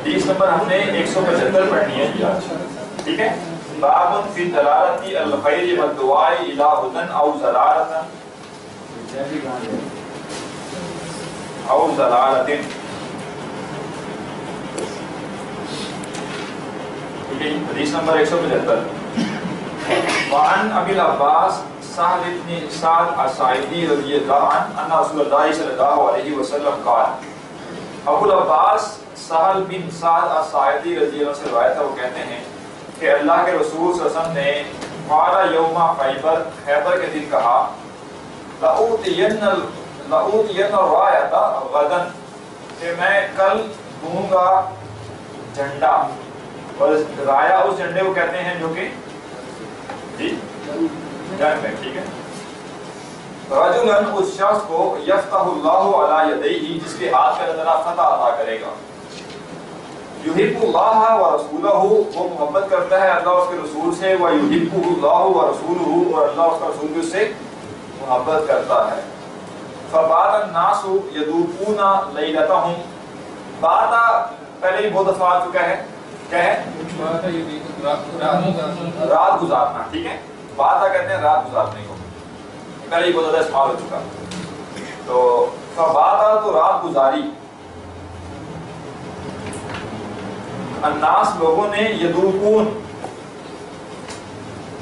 حدیث نمبر ہم نے 175 پڑھنی ہے جی آج، ٹھیک ہے. باب فی دلالت الخیر والدعاء الی ہدن او ضلالۃ او ضلالۃ. ٹھیک ہے، حدیث نمبر 175. وعن ابی العباس سہل بن سعد الساعدی رضی اللہ عنہ ان رسول اللہ صلی اللہ علیہ وسلم قال. ابو العباس سہل بن سعد الساعدی رضی اللہ عنہ سے روایت ہے، وہ کہتے ہیں کہ اللہ کے رسول صلی اللہ علیہ وسلم نے قال یوم خیبر کے دن کہا لأوتین الرایۃ غدا، کہ میں کل دوں گا جھنڈا. اور رایا اس جھنڈے کو کہتے ہیں جو کہ جی جنگ میں، ٹھیک ہے. رجلاً اس شخص کو یفتح اللہ علی یدیہ، جس کے ہاتھ پہ اللہ تعالیٰ فتح عطا کرے گا. یحب اللہ ورسولہ، وہ محبت کرتا ہے اللہ اس کے رسول سے، ویحبہ اللہ ورسولہ، اور اللہ اس کا رسول بھی اس سے محبت کرتا ہے. فبات الناس یذوقون لیلتہم، بات پہلے ہی بہت دفعہ آ چکا ہے، کیا ہے؟ رات گزارنا، ٹھیک ہے. بات کہتے ہیں رات گزارنے کو، پہلے ہی بہت زیادہ استعمال ہو چکا. تو فبات تو رات گزاری، الناس لوگوں نے،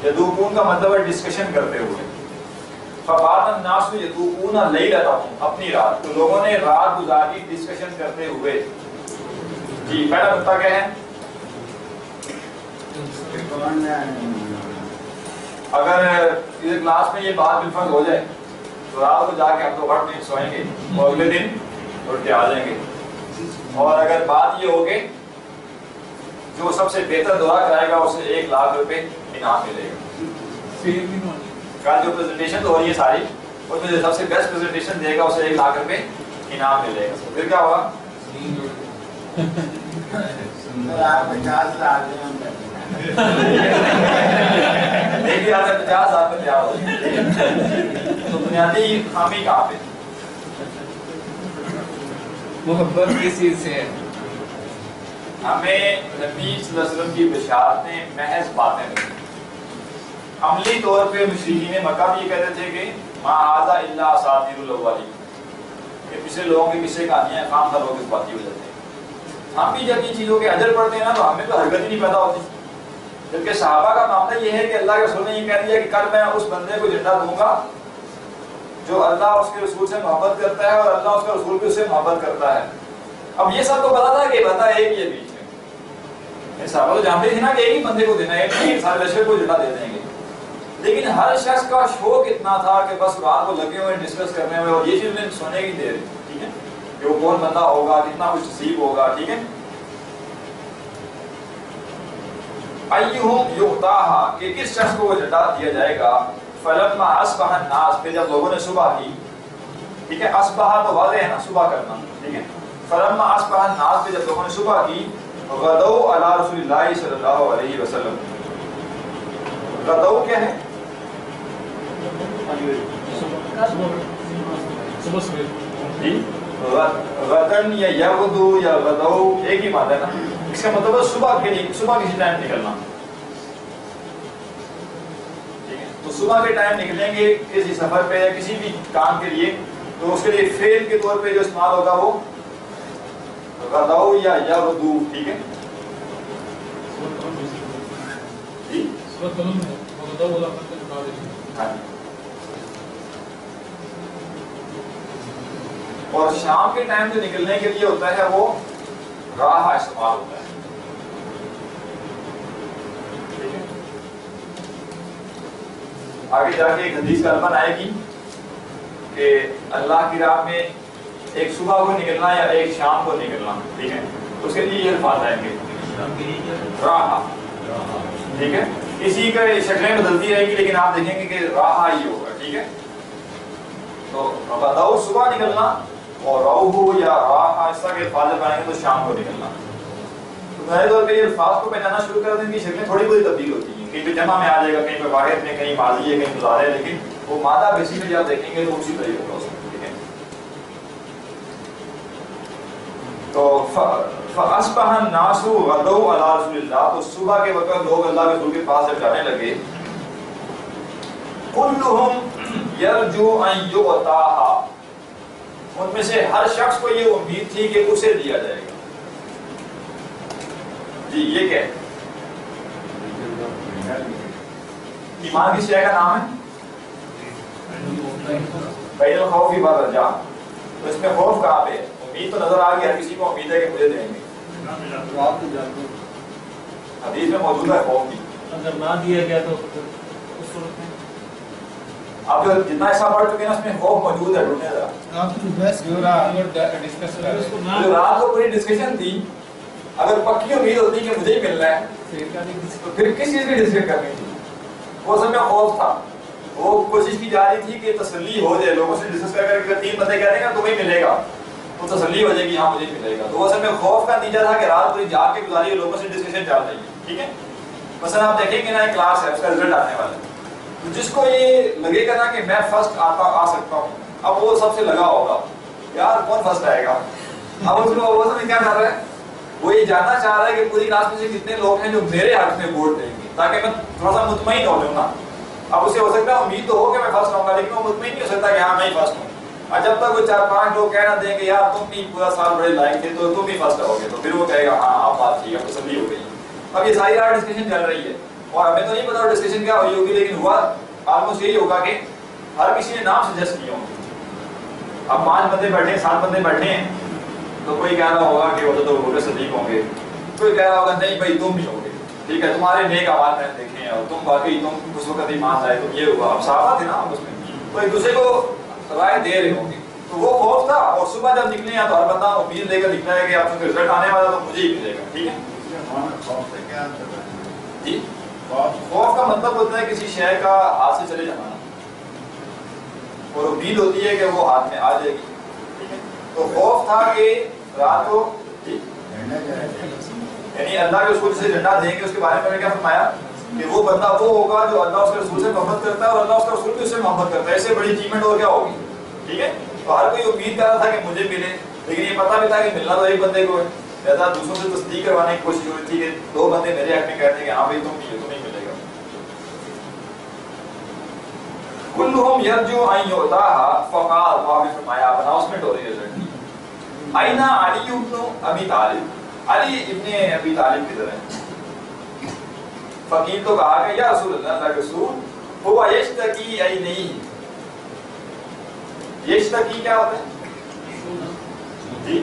یذوقون کا مطلب ہے ڈسکشن کرتے ہوئے. فبات الناس یذوقون لیلتہم، اپنی رات، تو لوگوں نے رات گزاری ڈسکشن کرتے ہوئے. جی پہلا نقطہ کیا ہے؟ اگر اس کلاس میں یہ بات بالفرض ہو جائے تو رات کو جا کے ہم تو وقت نہیں سوئیں گے اور اگلے دن اٹھ کے آ جائیں گے. اور اگر بات یہ ہوگی جو سب سے بہتر دورہ کرائے گا اسے 1,00,000 روپے انعام ملے گا. کل جو پریزنٹیشن تو ہو رہی ہے ساری، اس میں جو سب سے بیسٹ پریزنٹیشن دے گا اسے 1,00,000 روپے انعام ملے گا. پھر کیا ہوگا؟ 50,000 میں تیار ہو. تو بنیادی خامی کہاں پہ؟ محبت کس چیز سے ہے؟ ہمیں نبی صلی اللہ علیہ وسلم کی بشارتیں محض باتیں نہیں. عملی طور پہ مشرکین مکہ بھی یہ کہتے تھے کہ ما ھذا الا اساطیر الاولین، کہ پچھلے لوگوں کی قصے کہانیاں خام خواہ لوگ اس باتیں ہو جاتے ہیں. ہم بھی جب ان چیزوں کے اجر پڑھتے ہیں نا تو ہمیں تو حرکت ہی نہیں پیدا ہوتی. جبکہ صحابہ کا معاملہ یہ ہے کہ اللہ کے رسول نے یہ کہہ دیا کہ کل میں اس بندے کو جھنڈا دوں گا جو اللہ اس کے رسول سے محبت کرتا ہے اور اللہ اس کا رسول بھی اس سے محبت کرتا ہے. اب یہ سب کو پتا تھا کہ بندہ ایک ہی ہے بیچ میں. صحابہ تو جانتے تھے نا کہ ایک ہی بندے کو دینا ہے، ایک سارے لشکر کو جھنڈا دے دیں گے. لیکن ہر شخص کا شوق اتنا تھا کہ بس رات کو لگے ہوئے ڈسکس کرنے میں، اور یہ چیز انہیں سونے کی دے رہی، ٹھیک ہے، کہ وہ کون بندہ ہوگا، کتنا کچھ نصیب ہوگا، ٹھیک ہے. ایہم یؤتاہا، کہ کس شخص کو وہ جھنڈا دیا جائے گا. فلما اصبح الناس، پھر جب لوگوں نے صبح کی، ٹھیک ہے، اصبح تو واضح ہے نا صبح کرنا، ٹھیک ہے. فلما اصبح الناس، پھر جب لوگوں نے صبح کی، غدوا علی رسول اللہ صلی اللہ علیہ وسلم. غدوا کیا ہے؟ جی غدن یا یغدو یا غدو ایک ہی بات ہے نا. اس کا مطلب ہے صبح کے لیے، صبح کسی ٹائم نکلنا، ٹھیک ہے. تو صبح کے ٹائم نکلیں گے کسی سفر پہ یا کسی بھی کام کے لیے، تو اس کے لیے فعل کے طور پہ جو استعمال ہوگا وہ غدو یا یغدو، ٹھیک ہے. جی اور شام کے ٹائم جو نکلنے کے لیے ہوتا ہے وہ راہ استعمال ہوتا ہے. آگے جا کے ایک حدیث کا علم آئے گی کہ اللہ کی راہ میں ایک صبح کو نکلنا یا ایک شام کو نکلنا، ٹھیک ہے. اس کے لیے یہ الفاظ آئیں گے راہ، ٹھیک ہے. اسی کا شکلیں بدلتی رہے گی لیکن آپ دیکھیں گے کہ راہ ہی ہوگا، ٹھیک ہے. تو غدو صبح نکلنا اور روحو یا راہ اس طرح کے الفاظ بنائیں گے تو شام کو نکلنا. تو ظاہر طور پہ یہ الفاظ کو پہچانا شروع کر دیں گی، شکلیں تھوڑی بہت تبدیل ہوتی ہیں. کہیں پہ جمع میں آ جائے گا، کہیں پہ واحد میں، کہیں ماضی ہے، کہیں مضارع ہے، لیکن وہ مادہ بیسیکلی آپ دیکھیں گے تو اسی طریقے کا ٹھیک ہے. تو اصبح الناس غدوا علی رسول اللہ، تو صبح کے وقت لوگ اللہ کے رسول کے پاس جب جانے لگے، کلہم یرجو ان یؤتاہا، ان میں سے ہر شخص کو یہ امید تھی کہ اسے دیا جائے گا. جی یہ کیا ہے؟ ایمان کی شے کا نام ہے بین الخوف والرجاء. تو اس میں خوف کہاں پہ ہے؟ امید تو نظر آ گئی، ہر کسی کو امید ہے کہ مجھے دیں گے. حدیث میں موجود ہے خوف کی. اگر نہ دیا گیا تو اس صورت میں آپ جو جتنا ایسا پڑھ چکے ہیں اس میں خوف موجود ہے. ڈھونڈنے ذرا جو رات کو پوری ڈسکشن تھی، اگر پکی امید ہوتی کہ مجھے ہی ملنا ہے تو پھر کس چیز کی ڈسکشن کرنی تھی؟ وہ سب میں خوف تھا. وہ کوشش کی جا رہی تھی کہ تسلی ہو جائے، لوگوں سے ڈسکس کر کے تین بندے کہہ دیں گے تمہیں ملے گا تو تسلی ہو جائے گی ہاں مجھے ملے گا. تو وہ اصل میں خوف کا نتیجہ تھا کہ رات پوری جاگ کے گزاری لوگوں سے ڈسکشن چل رہی ہے. ٹھیک ہے، مثلا آپ دیکھیں گے نا ایک کلاس ہے، اس کا رزلٹ آنے والا ہے، تو جس کو یہ لگے گا نا کہ میں فرسٹ آ سکتا ہوں، اب وہ سب سے لگا ہوگا یار کون فرسٹ آئے گا. اب اس کو وہ سب کیا کر رہا ہے، وہ یہ جاننا چاہ رہا ہے کہ پوری کلاس میں سے کتنے لوگ ہیں جو میرے حق میں ووٹ دیں گے تاکہ میں تھوڑا سا مطمئن ہو جاؤں نا. اب اسے ہو سکتا ہے امید تو ہو کہ میں فرسٹ آؤں گا، لیکن وہ مطمئن نہیں ہو سکتا کہ ہاں میں ہی فرسٹ ہوں. اور جب تک وہ 4-5 لوگ کہہ نہ دیں گے یار تم بھی پورا سال بڑے لائق تھے تو تم ہی فرسٹ آؤ گے، تو پھر وہ کہے گا ہاں آپ بات ٹھیک ہے، تسلی ہو گئی. اب یہ ساری رات ڈسکشن چل رہی ہے اور ہمیں تو نہیں پتا ڈسکشن کیا ہوئی ہوگی، لیکن ہوا آلموسٹ یہی ہوگا کہ ہر کسی نے نام سجیسٹ کیا ہوگا. اب 5 بندے بیٹھے ہیں، 7 بندے بیٹھے ہیں، تو کوئی کہہ رہا ہوگا کہ وہ تو بکر صدیق ہوں گے، کوئی کہہ رہا ہوگا نہیں بھائی تم بھی ہو گے، ٹھیک ہے تمہارے نیک اعمال میں دیکھے ہیں اور تم واقعی تم اس وقت ایمان لائے، تم یہ ہوا. اب صحابہ تھے نا اس میں، تو ایک دوسرے کو رائے دے رہے ہوں گے. تو وہ خوف تھا. اور صبح جب نکلے ہیں تو ہر بندہ امید لے کر نکلا ہے کہ آپ کا رزلٹ آنے والا تو مجھے ہی ملے گا. ٹھیک ہے جی، خوف کا مطلب ہوتا ہے کسی شے کا ہاتھ سے چلے جانا اور امید ہوتی ہے کہ وہ ہاتھ میں آ جائے گی. ٹھیک ہے، تو خوف تھا کہ رات کو یعنی اللہ کے رسول سے جھنڈا دیں گے. اس کے بارے میں کیا فرمایا کہ وہ بندہ وہ ہوگا جو اللہ اس کے رسول سے محبت کرتا ہے اور اللہ اس کا رسول بھی اس سے محبت کرتا ہے. اس سے بڑی اچیومنٹ اور کیا ہوگی. ٹھیک ہے، تو ہر کوئی امید کر رہا تھا کہ مجھے ملے، لیکن یہ پتہ بھی تھا کہ ملنا تو ایک بندے کو ہے. لہٰذا دوسروں سے تصدیق کروانے کی کوشش ہو رہی تھی کہ 2 بندے میرے حق میں کہتے ہیں کہ ہاں بھائی تم نہیں تمہیں ملے گا. کلہم یرجو ان یؤتاہا فقال، وہاں بھی فرمایا اناؤنسمنٹ ہو رہی ہے اینا علی ابن ابی طالب، علی ابن ابی طالب کدھر ہے؟ فقیر تو کہا کہ یا رسول اللہ، اللہ کے رسول، ہوا یشتکی عینیہ. یشتکی کیا ہوتا ہے جی؟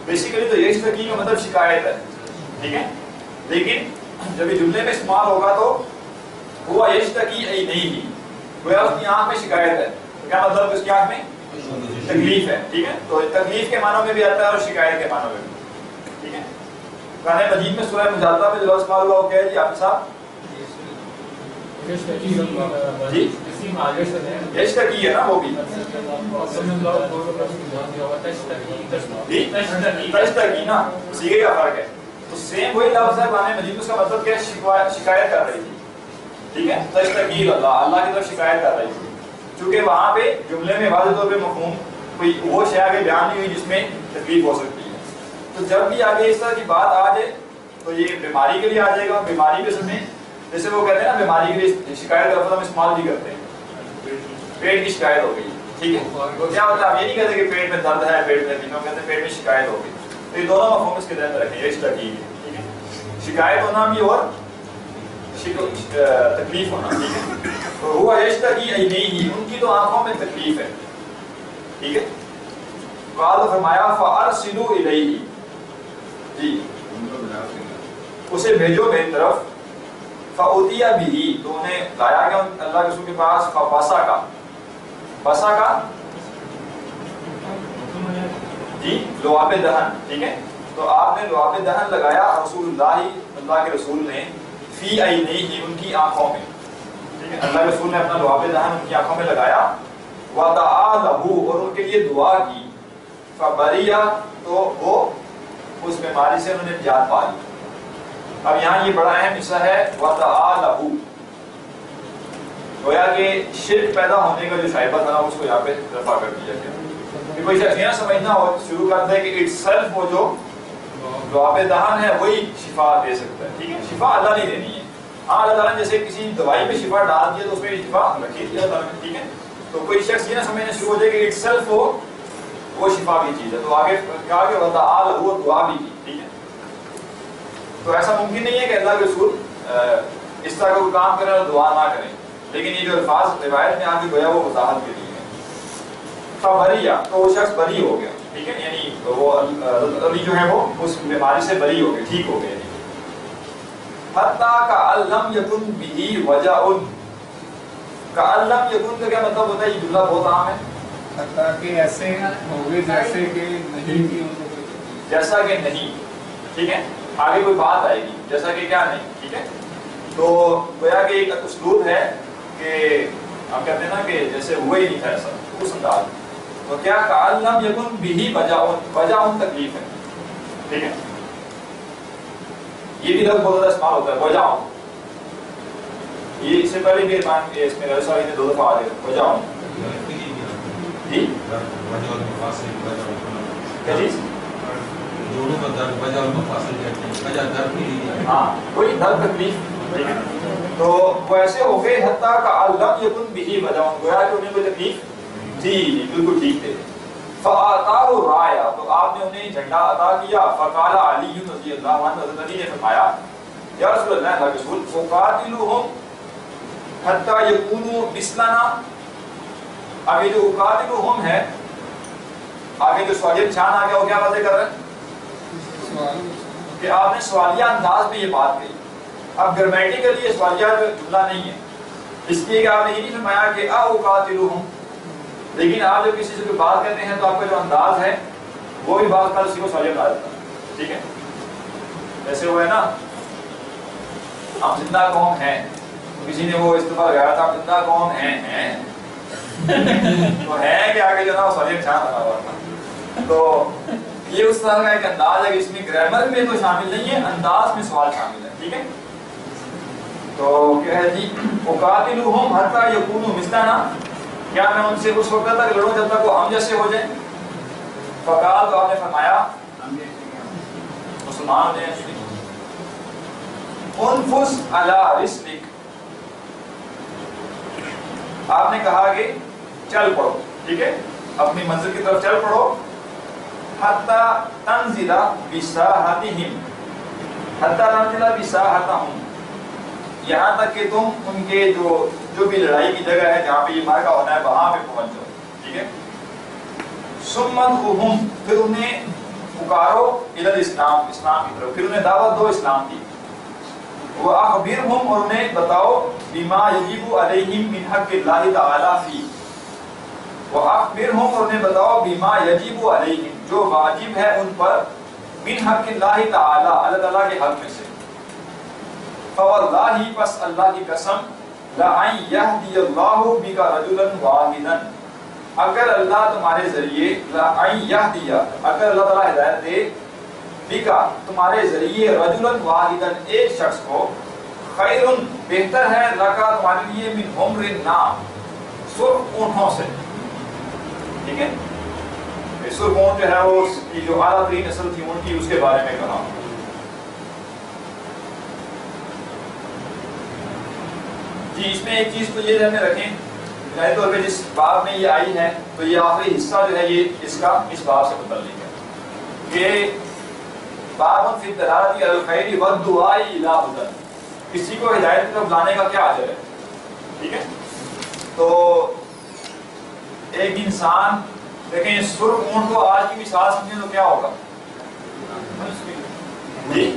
بیسیکلی تو یشتکی کا مطلب شکایت ہے. ٹھیک ہے، لیکن جب یہ جملے میں استعمال ہوگا تو ہوا یشتکی عینیہ، گویا اس کی آنکھ میں شکایت ہے. کیا مطلب اس کی آنکھ میں تکلیف ہے. ٹھیک ہے، تو تکلیف کے معنوں میں بھی آتا ہے اور شکایت کے معنوں میں بھی. ٹھیک ہے، قرآن مجید میں سورہ مجادلہ میں جو لفظ استعمال ہوا وہ کیا ہے جی آپ صاحب؟ جی یشتکی ہے نا وہ بھی. تشتکی نا، سیغے کا فرق ہے. تو سیم وہی لفظ ہے قرآن مجید میں، اس کا مطلب کیا ہے؟ شکایت کر رہی تھی. ٹھیک ہے، تشتکی اللہ، اللہ کی طرف شکایت کر رہی تھی. چونکہ وہاں پہ جملے میں واضح طور پہ مفہوم کوئی وہ شے آگے بیان نہیں ہوئی جس میں تکلیف ہو سکتی ہے. تو جب بھی آگے اس طرح کی بات آ جائے تو یہ بیماری کے لیے آ جائے گا. بیماری کے سمے جیسے وہ کہتے ہیں نا بیماری کے لیے شکایت کا لفظ ہم استعمال بھی کرتے ہیں، پیٹ کی شکایت ہو گئی. ٹھیک ہے، تو کیا ہوتا ہے آپ یہ نہیں کہتے کہ پیٹ میں درد ہے، پیٹ میں دنوں کہتے ہیں پیٹ میں شکایت ہو گئی. تو یہ دونوں مفہوم اس کے ذہن میں رکھیں. یہ تکلیف ہے. ٹھیک ہے، شکایت ہونا بھی اور تکلیف ہونا. ٹھیک ہے، تو ہوا یشتکی عینیہ، ان کی تو آنکھوں میں تکلیف ہے. ٹھیک ہے، قال فرمایا فارسلوا الیہ، جی اسے بھیجو میری طرف. فاوتی بہ، تو انہیں لایا گیا اللہ کے رسول کے پاس. فبصق، بصق جی لعاب دہن. ٹھیک ہے، تو آپ نے لعاب دہن لگایا رسول اللہ کے رسول نے فی عینیہ، ان کی آنکھوں میں. ٹھیک ہے، اللہ کے رسول نے اپنا لعاب دہن ان کی آنکھوں میں لگایا. ودعا لہ، اور ان کے لیے دعا کی. فبرئ، تو وہ اس بیماری سے انہوں نے نجات پا لی. اب یہاں یہ بڑا اہم حصہ ہے وَدَعَا لَهُ، گویا کہ شرک پیدا ہونے کا جو شائبہ تھا اس کو یہاں پہ رفع کر دیا گیا. کہ کوئی شخص یہ نہ سمجھنا ہو شروع کرتا ہے کہ اٹ سیلف وہ جو جو آب دہن ہے وہی شفا دے سکتا ہے. ٹھیک ہے, شفا اللہ نہیں دینی ہے. ہاں اللہ تعالیٰ نے جیسے کسی دوائی میں شفا ڈال دیا تو اس میں شفا رکھی دیا اللہ نے. ٹھیک ہے, تو کوئی شخص یہ نہ سمجھنا شروع ہو جائے کہ اٹ سیلف وہ شفا کی چیز ہے. تو آگے کہا کہ وَدَعَا لَهُ, دعا بھی کی. ٹھیک ہے, تو ایسا ممکن نہیں ہے کہ اللہ کے رسول اس طرح کا کوئی کام کریں اور دعا نہ کریں, لیکن یہ جو الفاظ روایت میں آگے گویا وہ وضاحت کے لیے ہے. فَبَرِيَ, تو وہ شخص بری ہو گیا. ٹھیک ہے, یعنی وہ علی جو ہے وہ اس بیماری سے بری ہو گئے, ٹھیک ہو گئے. حَتَّى كَأَن لَّمْ يَكُن بِهِ وَجَعٌ, كَأَن لَّمْ يَكُن کا کیا مطلب ہوتا ہے؟ یہ جملہ بہت عام ہے. حتیٰ کہ ایسے ہو گئے جیسے کہ نہیں کی ہو, جیسا کہ نہیں. ٹھیک ہے, آگے کوئی بات آئے گی جیسا کہ کیا نہیں. ٹھیک ہے, تو گویا کہ ایک اسلوب ہے کہ ہم کہتے ہیں نا کہ جیسے ہوا ہی نہیں تھا ایسا, اس انداز. تو کیا کأن لم یکن بہ وجع تکلیف ہے. ٹھیک ہے, یہ بھی لفظ بہت زیادہ استعمال ہوتا ہے وجع. یہ اس سے پہلے بھی اس میں رسول نے 2 دفعہ آ گیا وجع. جی کیا چیز؟ جوڑوں کا درد وجہ اور مفاصل کہتے ہیں, وجہ درد نہیں. ہاں کوئی درد تکلیف. ٹھیک ہے, تو وہ ایسے ہو گئے حتیٰ کأن لم یکن بہ وجع, گویا کہ انہیں کوئی تکلیف جی بالکل ٹھیک تھے. فَآتَاهُ الرَّایَةَ, تو آپ نے انہیں جھنڈا عطا کیا. فَقَالَ عَلِيٌّ رضی اللہ عنہ, حضرت علی نے فرمایا یا رسول اللہ, اللہ کے رسول, اُقَاتِلُهُمْ حَتَّى يَكُونُوا مِثْلَنَا. آگے جو اُقَاتِلُهُمْ ہے, آگے جو سوالیہ نشان آ گیا وہ کیا باتیں کر رہے ہیں کہ آپ نے سوالیہ انداز میں یہ بات کہی. اب گرمیٹیکلی یہ سوالیہ جملہ نہیں ہے, اس لیے کہ آپ نے یہ نہیں فرمایا کہ اُقَاتِلُهُمْ, لیکن آپ جب کسی سے کوئی بات کہتے ہیں تو آپ کا جو انداز ہے وہ بھی بات کر اسی کو سوالیہ بنا دیتا ہے. ٹھیک ہے, ایسے وہ ہے نا, ہم زندہ قوم ہیں, کسی نے وہ استعفیٰ لگایا تھا, ہم زندہ قوم ہیں تو ہے کہ آگے جو نا وہ سوالیہ نشان بنا ہوا تھا. تو یہ اس طرح کا ایک انداز ہے کہ اس میں گرامر میں تو شامل نہیں ہے, انداز میں سوال شامل ہے. ٹھیک ہے, تو کیا ہے جی, اُقَاتِلُهُمْ حَتَّى يَكُونُوا مِثْلَنَا, کیا میں ان سے اس وقت تک لڑوں جب تک وہ ہم جیسے ہو جائیں. فقال, تو آپ نے فرمایا مسلمان ہو جائیں. انفس علی رسلک, آپ نے کہا کہ چل پڑو. ٹھیک ہے, اپنی منزل کی طرف چل پڑو. حتی تنزل بساحتہم, حتی تنزل بساحتہم, یہاں تک کہ تم ان کے جو بھی لڑائی کی جگہ ہے جہاں پہ یہ مارکا ہونا ہے وہاں پہ پہنچ جاؤ. ٹھیک ہے, ثم ادعوہم, پھر انہیں پکارو الی الاسلام, اسلام کی طرف, پھر انہیں دعوت دو اسلام کی. واخبرہم, اور انہیں بتاؤ بما یجب علیہم من حق اللہ تعالی فی, واخبرہم, اور انہیں بتاؤ بما یجب علیہم, جو واجب ہے ان پر, من حق اللہ تعالی, اللہ تعالیٰ کے حق میں سے. فواللہ, پس اللہ کی قسم, لَأَن يَهْدِيَ اللَّهُ بِكَ رَجُلًا وَاحِدًا, اگر اللہ تمہارے ذریعے, لَأَن يَهْدِيَ, اگر اللہ تعالیٰ ہدایت دے, بِكَ, تمہارے ذریعے, رَجُلًا وَاحِدًا, ایک شخص کو, خَيْرٌ, بہتر ہے, لَكَ, تمہارے لیے, مِنْ حُمْرِ النَّعَمِ, سرخ اونٹوں سے. ٹھیک ہے, سرخ اونٹ جو ہے وہ جو اعلیٰ ترین نسل تھی اونٹ کی, اس کے بارے میں کہا. جی اس میں ایک چیز تو یہ ذہن میں رکھیں, بنیادی طور پہ جس باب میں یہ آئی ہے تو یہ آخری حصہ جو ہے یہ اس کا اس باب سے متعلق ہے کہ باب فی الدلالۃ علی الخیر والدعاء الی ہدی, کسی کو ہدایت کی طرف لانے کا کیا اجر ہے. ٹھیک ہے, تو ایک انسان دیکھیں سرخ اونٹ کو آج کی مثال سمجھیں تو کیا ہوگا جی,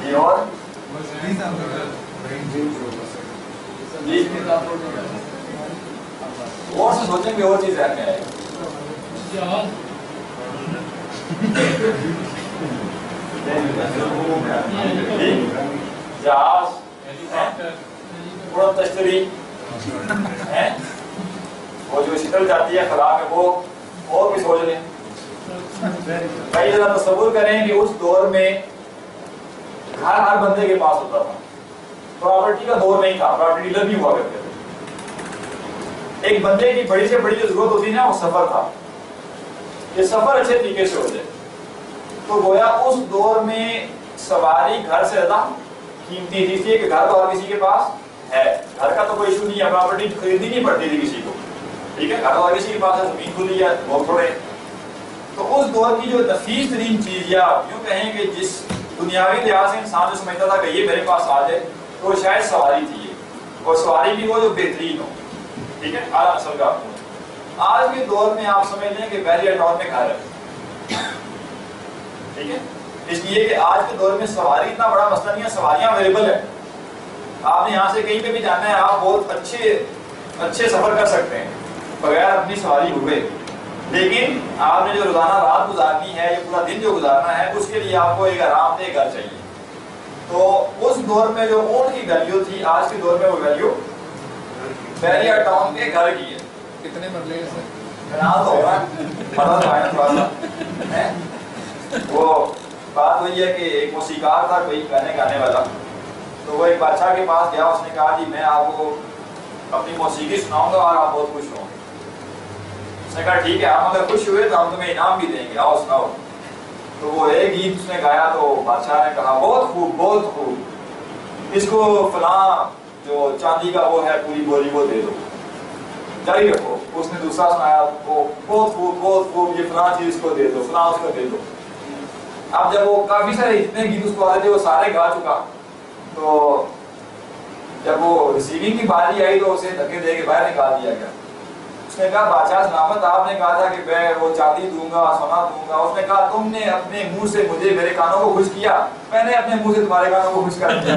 یہ اور اور سے سوچیں گے اور چیز ذہن میں آئے جہاز, اڑن تشتری, وہ جو شکل جاتی ہے خلا میں, وہ اور بھی سوچ لیں. کئی ذرا تصور کریں کہ اس دور میں ہر بندے کے پاس ہوتا تھا, پراپرٹی کا دور نہیں تھا, پراپرٹی ڈیلر نہیں ہوا کرتے تھے. ایک بندے کی بڑی سے بڑی جو ضرورت ہوتی ہے نا وہ سفر تھا. کہ سفر اچھے طریقے سے ہو جائے. تو گویا اس دور میں سواری گھر سے زیادہ قیمتی تھی، اس لیے کہ گھر تو اور کسی کے پاس ہے، گھر کا تو کوئی ایشو نہیں ہے، پراپرٹی خریدنی نہیں پڑتی تھی کسی کو، ٹھیک ہے، گھر اور کسی کے پاس ہے، زمین کھلی ہے، بہت تھوڑے. تو اس دور کی جو نفیس ترین چیز یا یوں کہیں کہ جس دنیاوی لحاظ سے انسان جو سمجھتا تھا کہ یہ میرے پاس آ جائے، تو وہ شاید سواری تھی یہ، اور سواری بھی وہ جو بہترین ہو، ٹھیک ہے، اعلیٰ نسل کا. آج کے دور میں آپ سمجھ لیں کہ بیریا ٹاؤن میں گھر ہے، ٹھیک ہے، اس لیے کہ آج کے دور میں سواری اتنا بڑا مسئلہ نہیں ہے، سواریاں اویلیبل ہے. آپ نے یہاں سے کہیں پہ بھی جانا ہے، آپ بہت اچھے سفر کر سکتے ہیں بغیر اپنی سواری ہوئے. لیکن آپ نے جو روزانہ رات گزارنی ہے یا پورا دن جو گزارنا ہے، اس کے لیے آپ کو ایک آرام دہ گھر چاہیے. تو اس دور میں جو اونٹ کی ویلیو تھی، آج کے دور میں وہ ویلیو بیریا ٹاؤن کے گھر کی ہے. کتنے مرلے ہیں سر؟ تو ہوگا وہ بات وہی ہے کہ ایک موسیقار تھا کوئی گانے والا، تو وہ ایک بادشاہ کے پاس گیا، اس نے کہا جی میں آپ کو اپنی موسیقی سناؤں گا اور آپ بہت خوش ہوں گے. اس نے کہا ٹھیک ہے، ہم اگر خوش ہوئے تو ہم تمہیں انعام بھی دیں گے، آؤ سناؤ. تو وہ ایک گیت اس نے گایا تو بادشاہ نے کہا بہت خوب بہت خوب، اس کو فلاں جو چاندی کا وہ ہے پوری بوری وہ دے دو، جاری رکھو. اس نے دوسرا سنایا، وہ بہت خوب یہ فلاں چیز اس کو دے دو، فلاں اس کو دے دو. اب جب وہ کافی سارے اتنے گیت اس کو آتے تھے وہ سارے گا چکا، تو جب وہ ریسیونگ کی باری آئی تو اسے دھکے دے کے باہر نکال دیا گیا. اس نے کہا بادشاہ سلامت، آپ نے کہا تھا کہ میں وہ چاندی دوں گا سونا دوں گا. اس نے کہا تم نے اپنے منہ سے مجھے میرے کانوں کو خوش کیا، میں نے اپنے منہ سے تمہارے کانوں کو خوش کر دیا.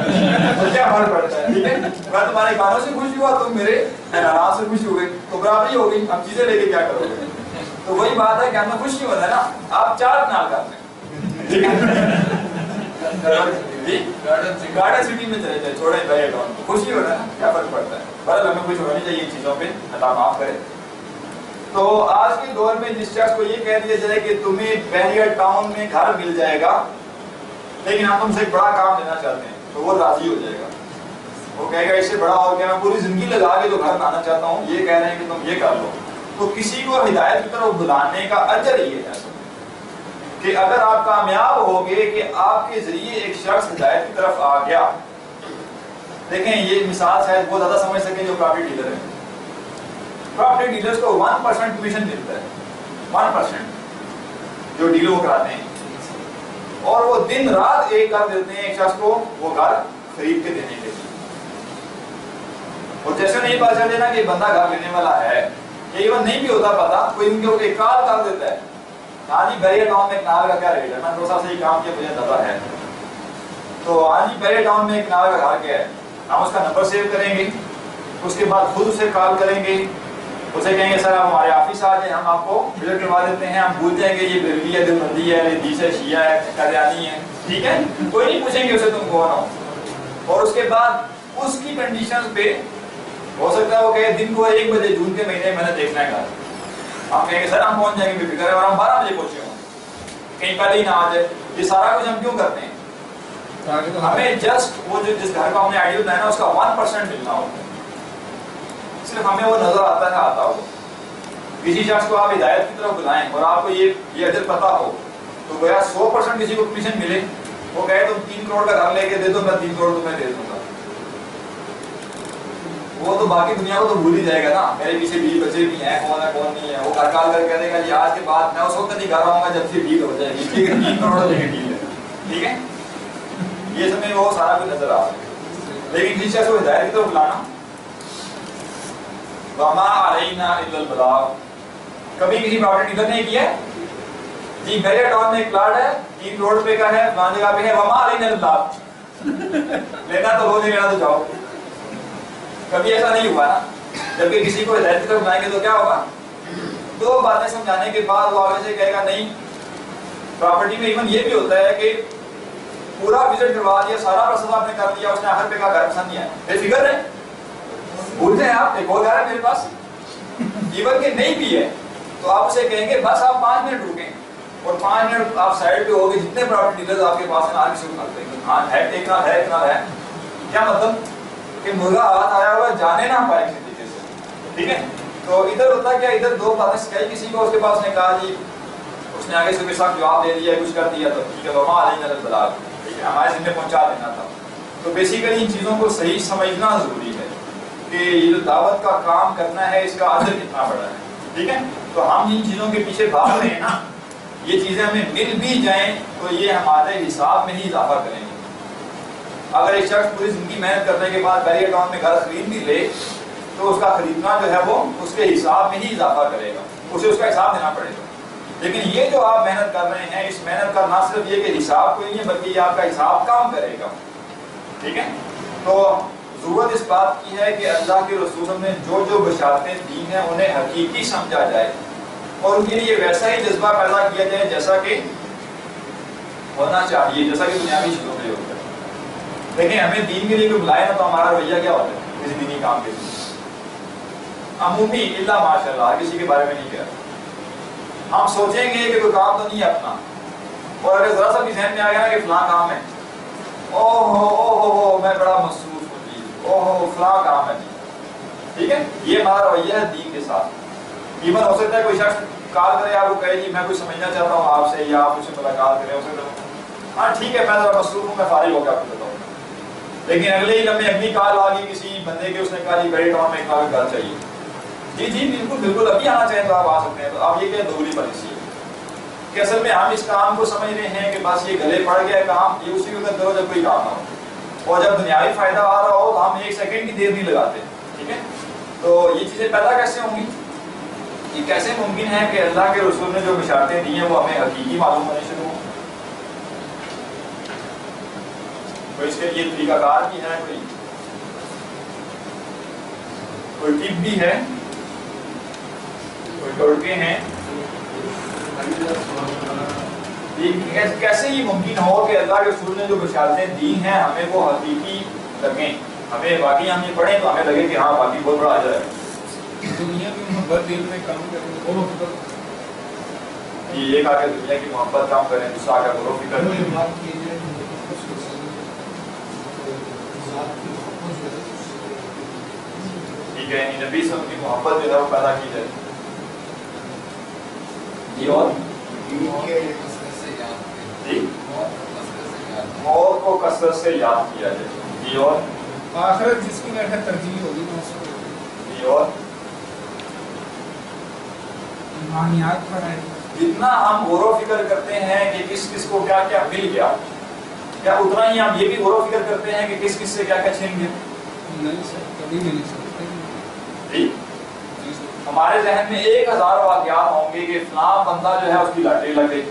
تو کیا فرق پڑتا ہے؟ ٹھیک ہے، میں تمہارے کانوں سے خوش ہوا، تم میرے ناراض سے خوش ہوئے، تو برابری ہو گئی. اب چیزیں لے کے کیا کرو گے؟ تو وہی بات ہے کہ ہمیں خوش نہیں ہوتا ہے نا، آپ چار کنال کرتے ہیں، گارڈن سٹی میں چلے جائے، چھوڑیں بیریا ٹاؤن، خوشی ہو رہا ہے نا، کیا فرق پڑتا ہے؟ بہرحال ہمیں خوش ہونی چاہیے ان چیزوں پہ، اللہ معاف کرے. تو آج کے دور میں جس شخص کو یہ کہہ دیا جائے کہ تمہیں بیریا ٹاؤن میں گھر مل جائے گا لیکن ہم تم سے ایک بڑا کام لینا چاہتے ہیں، تو وہ راضی ہو جائے گا. وہ کہے گا اس سے بڑا اور کیا، میں پوری زندگی لگا کے تو گھر بنانا چاہتا ہوں، یہ کہہ رہے ہیں کہ تم یہ کر لو. تو کسی کو ہدایت کی طرف بلانے کا اجر یہ ہے کہ اگر آپ کامیاب ہوگے کہ آپ کے ذریعے ایک شخص ہدایت کی طرف آ گیا. دیکھیں یہ مثال شاید بہت زیادہ سمجھ سکیں جو پراپرٹی ڈیلر ہیں. پراپرٹی ڈیلرز کو 1% کمیشن ملتا ہے، 1% جو ڈیل وہ کراتے ہیں، اور وہ دن رات ایک کر دیتے ہیں ایک شخص کو وہ گھر خرید کے دینے کے لیے. اور جیسے نہیں پتا چل دینا کہ بندہ گھر لینے والا ہے، ایون نہیں بھی ہوتا پتا، کوئی ان کے ایک کال کر دیتا ہے، ہاں جی بیریا ٹاؤن میں ایک کنال کا کیا ریٹ ہے، میں 2 سال سے یہ کام کیا مجھے اندازہ ہے، تو ہاں جی بیریا ٹاؤن میں ایک کنال کا گھر کیا ہے. ہم اس کا نمبر سیو کریں گے، اس کے بعد خود اسے کال کریں گے، اسے کہیں گے سر آپ ہمارے آفس آ جائیں، ہم آپ کو وزٹ کروا دیتے ہیں. ہم بھول جائیں گے یہ بریلوی ہے، دیوبندی ہے، حدیث ہے، شیعہ ہے، قادیانی ہے، ٹھیک ہے، کوئی نہیں پوچھیں گے اسے تم کون ہو. اور اس کے بعد اس کی کنڈیشنز پہ ہو سکتا ہے وہ کہے دن کو 1 بجے جون کے مہینے میں نے دیکھنا ہے گھر. ہم کہیں گے سر ہم پہنچ جائیں گے بے فکر ہے، اور ہم 12 بجے پہنچے ہوں، کہیں پہلے ہی نہ آ جائے. یہ سارا کچھ ہم کیوں کرتے ہیں؟ ہمیں جسٹ وہ جو جس گھر کا ہم نے آئیڈیا بنایا نا اس کا 1% ملنا ہوتا ہے. صرف ہمیں وہ نظر آتا ہے آتا ہو. کسی شخص کو آپ ہدایت کی طرف بلائیں اور آپ کو یہ اجر پتا ہو تو گویا 100% کسی کو کمیشن ملے، وہ کہے تم 3 کروڑ کا گھر لے کے دے دو، میں 3 کروڑ تمہیں دے دوں گا. وہ تو باقی دنیا کو تو بھول ہی جائے گا نا، میرے پیچھے بیوی بچے بھی ہیں، کون ہے کون نہیں ہے. وہ گھر کال کر کہہ دے گا جی آج کے بعد میں اس وقت نہیں گھر آؤں گا جب سے ڈیل ہو جائے گی، 3 کروڑ لے کے ڈیل ہے، ٹھیک ہے. یہ سمجھ وہ سارا کچھ نظر آ رہا ہے. لیکن کسی شخص کو ہدایت کی طرف بلانا، وما علینا الا البلاغ. کبھی کسی پراپرٹی ڈیلر نے کیا جی بیریا ٹاؤن میں ایک پلاٹ ہے 3 کروڑ روپے کا ہے، وہاں جگہ پہ ہے، وما علینا الا البلاغ، لینا تو ہو نہیں لینا تو جاؤ. کبھی ایسا نہیں ہوا نا. جبکہ کسی کو ہدایت کی طرف بلائیں گے تو کیا ہوگا، 2 باتیں سمجھانے کے بعد وہ آگے سے کہے گا نہیں. پراپرٹی میں ایون یہ بھی ہوتا ہے کہ پورا وزٹ کروا دیا، سارا پروسیس آپ نے کر دیا، اس نے آخر پہ کہا گھر پسند نہیں آیا، بے فکر ہے، بھول جائیں آپ ایک اور گھر ہے میرے پاس. ایون کہ نہیں بھی ہے تو آپ اسے کہیں گے بس آپ 5 منٹ رکیں، اور 5 منٹ آپ سائڈ پہ ہو گے، جتنے پراپرٹی ڈیلرز آپ کے پاس ہیں آگے شروع کر دیں گے. ہاں ہے ایک نال ہے، ایک نال ہے، کیا مطلب کہ مرغا ہاتھ آیا ہوا جانے نہ پائے کسی طریقے سے، ٹھیک ہے. تو ادھر ہوتا کیا، ادھر 2 باتیں سکھائی کسی کو، اس کے پاس نے کہا جی اس نے آگے سے کوئی سخت جواب دے دیا کچھ کر دیا تو ٹھیک ہے وما علینا البلاغ، ٹھیک ہے ہمارے ذمہ پہنچا دینا تھا. تو بیسیکلی ان چیزوں کو صحیح سمجھنا ضروری ہے کہ یہ جو دعوت کا کام کرنا ہے اس کا اجر کتنا بڑا ہے. ٹھیک ہے تو ہم جن چیزوں کے پیچھے بھاگ رہے ہیں نا یہ چیزیں ہمیں مل بھی جائیں تو یہ ہمارے حساب میں ہی اضافہ کریں گے. اگر ایک شخص پوری زندگی محنت کرنے کے بعد پہلے اکاؤنٹ میں گھر خرید بھی لے تو اس کا خریدنا جو ہے وہ اس کے حساب میں ہی اضافہ کرے گا، اسے اس کا حساب دینا پڑے گا. لیکن یہ جو آپ محنت کر رہے ہیں اس محنت کا نہ صرف یہ کہ حساب کوئی نہیں ہے بلکہ یہ آپ کا حساب کام کرے گا. ٹھیک ہے تو ضرورت اس بات کی ہے کہ اللہ کے رسول نے جو بشارتیں دی ہیں انہیں حقیقی سمجھا جائے اور ان کے لیے ویسا ہی جذبہ پیدا کیا جائے جیسا کہ ہونا چاہیے، جیسا کہ دنیاوی چیزوں میں ہوتا ہے. دیکھیں ہمیں دین کے لیے کوئی بلائے نا تو ہمارا رویہ کیا ہوتا ہے کسی دینی کام کے لیے عمومی اللہ ماشاء اللہ ہر کسی کے بارے میں نہیں کہہ رہا. ہم سوچیں گے کہ کوئی کام تو نہیں ہے اپنا اور اگر ذرا سا بھی ذہن میں آ گیا کہ فلاں کام ہے او ہو میں بڑا مصروف ہوں جی او ہو فلاں کام ہے جی. ٹھیک ہے یہ ہمارا رویہ ہے دین کے ساتھ. ایون ہو سکتا ہے کوئی شخص کال کرے آپ کو کہے جی میں کچھ سمجھنا چاہتا ہوں آپ سے یا آپ مجھ سے ملاقات کریں اسے ہاں ٹھیک ہے میں ذرا مصروف ہوں میں فارغ ہو کے آپ کو بتاؤں. لیکن اگلے ہی لمحے اگلی کال آ گئی کسی بندے کے اس نے کہا جی بڑے ٹاؤن میں ایک گھر چاہیے. جی جی بالکل ابھی آنا چاہیں تو آپ آ سکتے ہیں. تو آپ یہ کہ دوگلی پالیسی ہے کہ اصل میں ہم اس کام کو سمجھ رہے ہیں کہ بس یہ گلے پڑ گیا کام یہ اسی وقت کرو جب کوئی کام نہ ہو اور جب دنیاوی فائدہ آ رہا ہو تو ہم ایک سیکنڈ کی دیر نہیں لگاتے. ٹھیک ہے تو یہ چیزیں پیدا کیسے ہوں گی؟ یہ کیسے ممکن ہے کہ اللہ کے رسول نے جو بشارتیں دی ہیں وہ ہمیں حقیقی معلوم ہونے شروع ہوں؟ کوئی اس کے لیے طریقہ کار بھی ہے کوئی ٹپ بھی ہے کوئی ٹوٹکے ہیں. کیسے یہ ممکن ہو کہ اللہ کے رسول نے جو بشارتیں دی ہیں ہمیں وہ حقیقی لگیں ہمیں باقی ہم یہ پڑھیں تو ہمیں لگے کہ ہاں باقی بہت بڑا اجر ہے. دنیا کی محبت دل میں کام کریں یہ ایک آگے دنیا کی محبت کام کریں دوسرا آگے غور و فکر ٹھیک ہے یعنی نبی صلی اللہ علیہ وسلم کی محبت جو ہے وہ پیدا کی جائے. جی اور موت کو کثرت سے یاد کیا جائے. جی اور آخرت جس کی میٹھا ترجیح ہوگی نا اس کو. جی اور ایمانیات پر ہے جتنا ہم غور و فکر کرتے ہیں کہ کس کس کو کیا کیا مل گیا کیا اتنا ہی ہم یہ بھی غور و فکر کرتے ہیں کہ کس کس سے کیا کیا چھین گیا؟ نہیں سر کبھی بھی نہیں سکتے. جی ہمارے ذہن میں 1000 واقعات ہوں گے کہ فلاں بندہ جو ہے اس کی لاٹری لگ گئی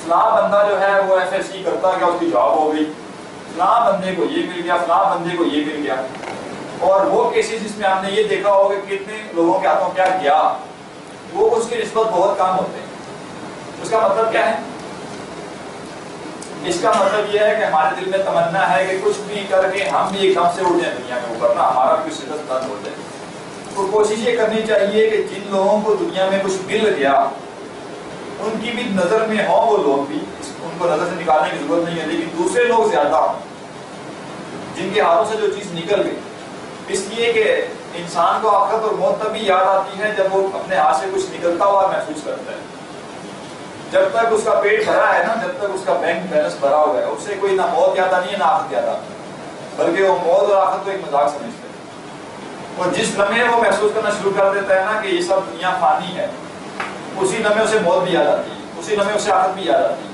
فلاں بندہ جو ہے وہ ایف ایس سی کرتا گیا اس کی جاب ہو گئی فلاں بندے کو یہ مل گیا فلاں بندے کو یہ مل گیا. اور وہ کیسز جس میں ہم نے یہ دیکھا ہوگا کہ کتنے لوگوں کے ہاتھوں کیا گیا وہ اس کی نسبت بہت کم ہوتے ہیں. اس کا مطلب کیا ہے؟ اس کا مطلب یہ ہے کہ ہمارے دل میں تمنا ہے کہ کچھ بھی کر کے ہم بھی ایک دم سے اٹھ جائیں دنیا میں اوپر نا ہمارا بھی شدت بند ہو جائے. تو کوشش یہ کرنی چاہیے کہ جن لوگوں کو دنیا میں کچھ مل گیا ان کی بھی نظر میں ہوں وہ لوگ بھی ان کو نظر سے نکالنے کی ضرورت نہیں ہے لیکن دوسرے لوگ زیادہ ہوں جن کے ہاتھوں سے جو چیز نکل گئی. اس لیے کہ انسان کو آخرت اور موت تبھی یاد آتی ہے جب وہ اپنے ہاتھ سے کچھ نکلتا ہوا محسوس کرتا ہے. جب تک اس کا پیٹ بھرا ہے نا جب تک اس کا بینک بیلنس بھرا ہوا ہے اس سے کوئی نہ موت یاد نہیں ہے نہ آخرت یاد آتی بلکہ وہ موت اور آخرت کو ایک مذاق سمجھتے ہیں. اور جس لمحے وہ محسوس کرنا شروع کر دیتا ہے نا کہ یہ سب دنیا فانی ہے اسی لمحے اسے موت بھی یاد آتی ہے اسی لمحے اسے آخرت بھی یاد آتی ہے.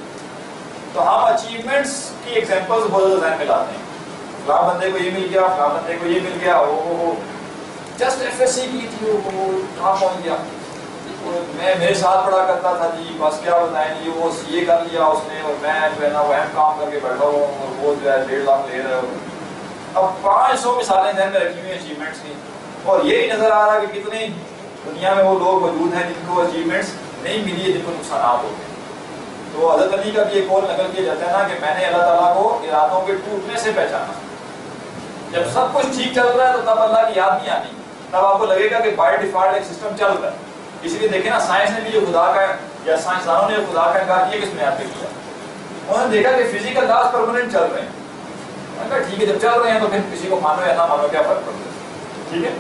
تو ہم اچیومنٹس کی ایگزامپلس بہت زیادہ ذہن میں لاتے ہیں فلاں بندے کو یہ مل گیا فلاں بندے کو یہ مل گیا وہ جسٹ ایف ایس سی کی تھی وہ کہاں پہنچ گیا میں میرے ساتھ پڑھا کرتا تھا جی بس کیا بتائیں جی وہ سی اے کر لیا اس نے اور میں جو ہے نا وہ اہم کام کر کے بیٹھا ہوں اور وہ جو ہے 1.5 لاکھ لے رہا ہوں. اب 500 مثالیں ذہن میں رکھی ہوئی ہیں اچیومنٹس کی اور یہی نظر آ رہا ہے کہ کتنے دنیا میں وہ لوگ موجود ہیں جن کو اچیومنٹس نہیں ملی ہے جن کو نقصانات ہوتے ہیں. تو حضرت علی کا بھی ایک قول نقل کیا جاتا ہے نا کہ میں نے اللہ تعالیٰ کو ارادوں کے ٹوٹنے سے پہچانا. جب سب کچھ ٹھیک چل رہا ہے تو تب اللہ کی یاد نہیں آنی تب آپ کو لگے گا کہ بائی ڈیفالٹ ایک سسٹم چل رہا ہے. اس لیے دیکھیں نا سائنس نے بھی جو خدا کا یا سائنسدانوں نے خدا کا انکار کیا کس بنیاد پہ کیا انہوں نے دیکھا کہ فزیکل لاز پرماننٹ چل رہے ہیں. میں کہا ٹھیک ہے جب چل رہے ہیں تو پھر کسی کو مانو یا نہ مانو کیا فرق پڑتا ہے. ٹھیک ہے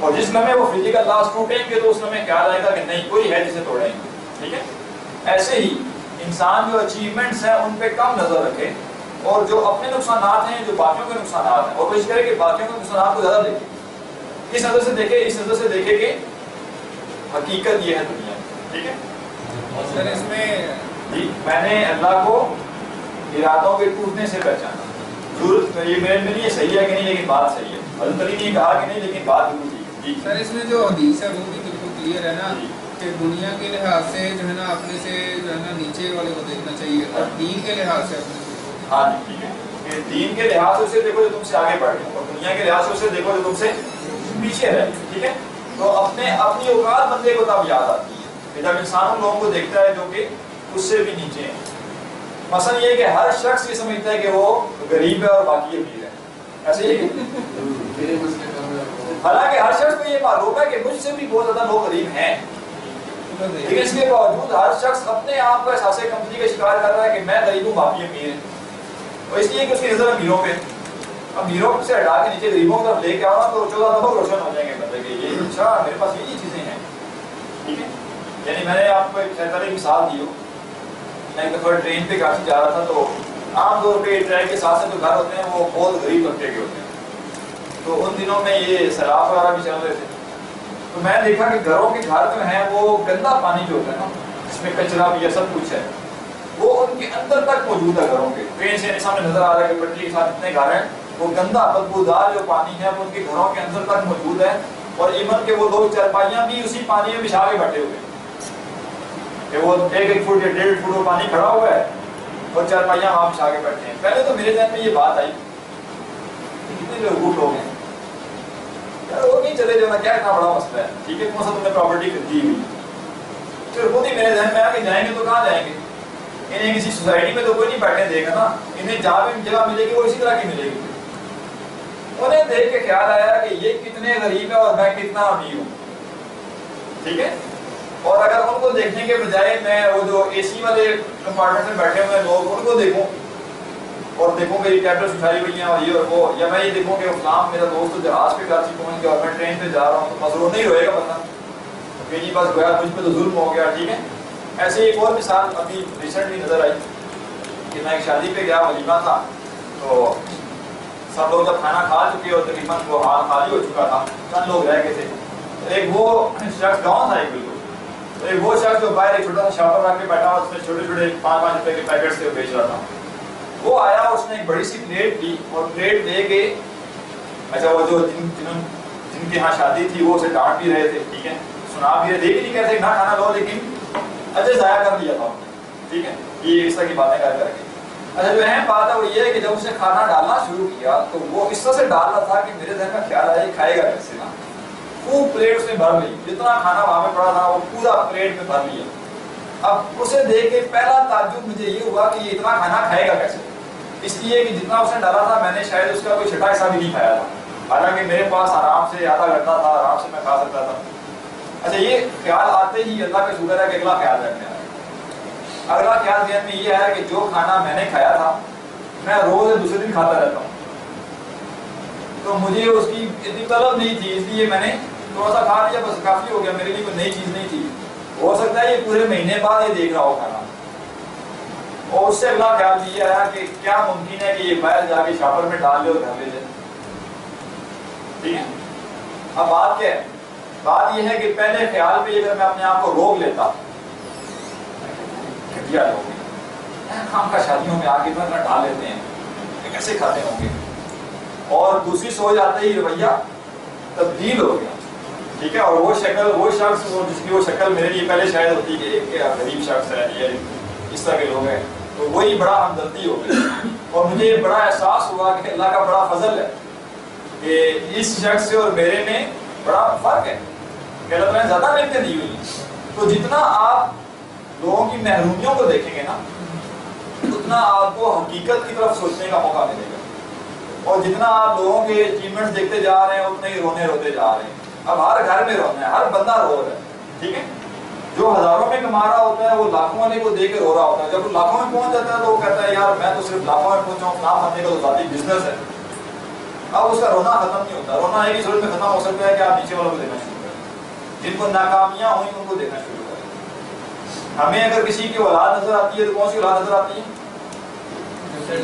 اور جس لمحے وہ فزیکل لاز ٹوٹیں گے تو اس لمحے خیال آئے گا کہ نہیں کوئی ہے جسے توڑیں گے. ٹھیک ہے ایسے ہی انسان جو اچیومنٹس ہیں ان پہ کم نظر رکھے اور جو اپنے نقصانات ہیں جو باقیوں کے نقصانات ہیں اور کوشش کرے کہ باقیوں کے نقصانات کو زیادہ دیکھے، اس نظر سے دیکھے، اس نظر سے دیکھے کہ حقیقت یہ ہے دنیا، ٹھیک ہے سر اس میں جی میں نے اللہ کو ارادوں کے ٹوٹنے سے پہچانا، ضرورت یہ میرے میں یہ صحیح ہے کہ نہیں، لیکن بات صحیح ہے، حضرت علی نے کہا کہ نہیں لیکن بات بالکل ٹھیک ہے۔ سر اس میں جو حدیث ہے وہ بھی بالکل کلیئر ہے نا کہ دنیا کے لحاظ سے جو ہے نا اپنے سے جو ہے نا نیچے والے کو دیکھنا چاہیے اور دین کے لحاظ سے اپنے سے، ہاں جی ٹھیک ہے، کہ دین کے لحاظ سے اسے دیکھو جو تم سے آگے بڑھ گئے اور دنیا کے لحاظ سے اسے دیکھو جو تم سے پیچھے رہ گئے، ٹھیک ہے۔ تو اپنی اوقات بندے کو تب یاد آتی ہے کہ جب انسان ان لوگوں کو دیکھتا ہے جو کہ اس سے بھی نیچے ہیں۔ مثلا یہ کہ ہر شخص یہ سمجھتا ہے کہ وہ غریب ہے اور باقی امیر ہے، ایسے ہی حالانکہ ہر شخص کو یہ معلوم ہے کہ مجھ سے بھی بہت زیادہ لوگ غریب ہیں، لیکن اس کے باوجود ہر شخص اپنے آپ کو احساس کمتری کا شکار کر رہا ہے کہ میں غریب ہوں باقی امیر ہے، اور اس لیے کہ اس کی نظر امیروں پہ، امیروں سے ہٹا کے نیچے غریبوں کی طرف لے کے آنا تو 14 دفعہ روشن ہو جائیں گے بندے کے، یہ اچھا میرے پاس یہ چیزیں ہیں، ٹھیک ہے۔ یعنی میں نے آپ کو ایک خیر مثال دی ہو، میں ایک دفعہ ٹرین پہ کراچی جا رہا تھا تو عام طور پہ ٹرین کے ساتھ جو گھر ہوتے ہیں وہ بہت غریب طبقے کے ہوتے ہیں، تو ان دنوں میں یہ سیلاب وغیرہ بھی چل رہے تھے، تو میں نے دیکھا کہ گھروں کے گھر جو ہیں وہ گندا پانی جو ہوتا ہے نا جس میں کچرا بھی یہ سب کچھ ہے وہ ان کے اندر تک موجود ہے، گھروں کے ٹرین سے سامنے نظر آ رہا ہے کہ پٹری کے ساتھ اتنے گھر ہیں، وہ گندا بدبودار جو پانی ہے وہ ان کے گھروں کے اندر تک موجود ہے، اور ایون کہ وہ 2 چارپائیاں بھی اسی پانی میں بچھا کے بیٹھے ہوئے کہ وہ 1 فٹ یا 1.5 فٹ وہ پانی کھڑا ہوا ہے اور چارپائیاں وہاں بچھا کے بیٹھے ہیں۔ پہلے تو میرے ذہن میں یہ بات آئی کتنے بیوقوف لوگ ہیں یار، وہ نہیں چلے جانا کیا اتنا بڑا مسئلہ ہے، ٹھیک ہے کون سا تم نے پراپرٹی خریدی ہوئی، پھر خود ہی میرے ذہن میں آیا کہ جائیں گے تو کہاں جائیں گے، انہیں کسی سوسائٹی میں تو کوئی نہیں بیٹھنے دے گا نا، انہیں جہاں بھی جگہ ملے گی وہ اسی طرح کی ملے گی، انہیں دیکھ کے خیال آیا کہ یہ کتنے غریب ہیں اور میں کتنا امیر ہوں، ٹھیک ہے۔ اور اگر ان کو دیکھنے کے بجائے میں وہ جو اے سی والے کمپارٹمنٹ میں بیٹھے ہوئے لوگ ان کو دیکھوں اور دیکھوں کہ یہ کیپٹل اٹھائی ہوئی ہیں اور یہ اور وہ، یا میں یہ دیکھوں کہ فلاں میرا دوست جہاز پہ کراچی پہنچ گیا اور میں ٹرین پہ جا رہا ہوں، تو مسئلہ نہیں ہوئے گا بندہ کہ جی بس گویا مجھ پہ تو ظلم ہو گیا، ٹھیک ہے۔ ایسے ایک اور مثال ابھی ریسنٹلی نظر آئی کہ میں ایک شادی پہ گیا، ولیمہ تھا، تو سب لوگ جب کھانا کھا چکے اور تقریباً وہ حال خالی ہو چکا تھا، چند لوگ رہ گئے تھے، ایک وہ شخص گاؤں تھا، ایک بالکل ایک وہ شخص جو باہر ایک چھوٹا سا شاپر رکھ کے بیٹھا ہوا اس میں چھوٹے چھوٹے 5-5 روپے کے پیکٹ سے بیچ رہا تھا، وہ آیا اس نے ایک بڑی سی پلیٹ لی اور پلیٹ دے کے اچھا وہ جو جن کے ہاں شادی تھی وہ اسے ڈانٹ بھی رہے تھے، ٹھیک ہے، سنا بھی رہے تھے، بھی نہیں کہتے نہ کھانا لو، لیکن اچھا ضائع کر دیا تھا، ٹھیک ہے، یہ اس طرح کی باتیں کر کے اچھا جو اہم بات ہے وہ یہ ہے کہ جب اس نے کھانا ڈالنا شروع کیا تو وہ اس طرح سے ڈال رہا تھا کہ میرے ذہن کا خیال آیا کھائے گا کیسے نا، وہ پلیٹ اس نے بھر لی، جتنا کھانا وہاں میں پڑا تھا وہ پورا پلیٹ میں بھر لیا۔ اب اسے دیکھ کے پہلا تعجب مجھے یہ ہوا کہ یہ اتنا کھانا کھائے گا کیسے، اس لیے کہ جتنا اس نے ڈالا تھا میں نے شاید اس کا کوئی چھٹا حصہ بھی نہیں کھایا تھا، حالانکہ میرے پاس آرام سے آدھا گھنٹہ تھا، آرام سے میں کھا سکتا تھا۔ اچھا یہ خیال آتے ہی اللہ کا شکر ہے کہ اگلا خیال رکھنے آیا، اگلا خیال ذہن میں یہ ہے کہ جو کھانا میں نے کھایا تھا میں روز دوسرے دن کھاتا رہتا ہوں، تو مجھے اس کی اتنی طلب نہیں تھی، اس لیے میں نے تھوڑا سا کھا لیا، بس کافی ہو گیا، میرے لیے کوئی نئی چیز نہیں تھی، ہو سکتا ہے یہ پورے مہینے بعد یہ دیکھ رہا ہو کھانا، اور اس سے اگلا خیال یہ آیا کہ کیا ممکن ہے کہ یہ باہر جا کے شاپر میں ڈال لے اور گھر لے جائے، ٹھیک ہے۔ اب بات کیا ہے، بات یہ ہے کہ پہلے خیال پہ اگر میں اپنے آپ کو روک لیتا، گھٹیا لوگ ہم کا شادیوں میں آگے اتنا ڈال لیتے ہیں کہ کیسے کھاتے ہوں گے، اور دوسری سوچ آتے ہی رویہ تبدیل ہو گیا، ٹھیک ہے، اور وہ شکل وہ شخص وہ جس کی وہ شکل میرے لیے پہلے شاید ہوتی کہ ایک غریب شخص ہے یہ اس طرح کے لوگ ہیں، تو وہی بڑا ہمدردی ہو گئی، اور مجھے بڑا احساس ہوا کہ اللہ کا بڑا فضل ہے کہ اس شخص سے اور میرے میں بڑا فرق ہے کہ اللہ تعالیٰ نے زیادہ نعمتیں دی ہوئی، تو جتنا آپ لوگوں کی محرومیوں کو دیکھیں گے نا اتنا آپ کو حقیقت کی طرف سوچنے کا موقع ملے گا، اور جتنا آپ لوگوں کے اچیومنٹس دیکھتے جا رہے ہیں اتنے ہی روتے جا رہے ہیں۔ اب ہر گھر میں رونا ہے، ہر بندہ رو رہا ہے، ٹھیک ہے، جو ہزاروں میں کما رہا ہوتا ہے وہ لاکھوں والے کو دے کے رو رہا ہوتا ہے، جب وہ لاکھوں میں پہنچ جاتا ہے تو وہ کہتا ہے یار میں تو صرف لاکھوں میں پہنچا ہوں، فلاں بندے کا تو ذاتی بزنس ہے، اب اس کا رونا ختم نہیں ہوتا، رونا ایک ہی صورت میں ختم ہو سکتا ہے کہ آپ نیچے والوں کو دینا شروع کریں، جن کو ناکامیاں ہوئیں ان کو دینا شروع کریں، ہمیں اگر کسی کی اولاد نظر آتی ہے تو کون سی اولاد نظر آتی ہے؟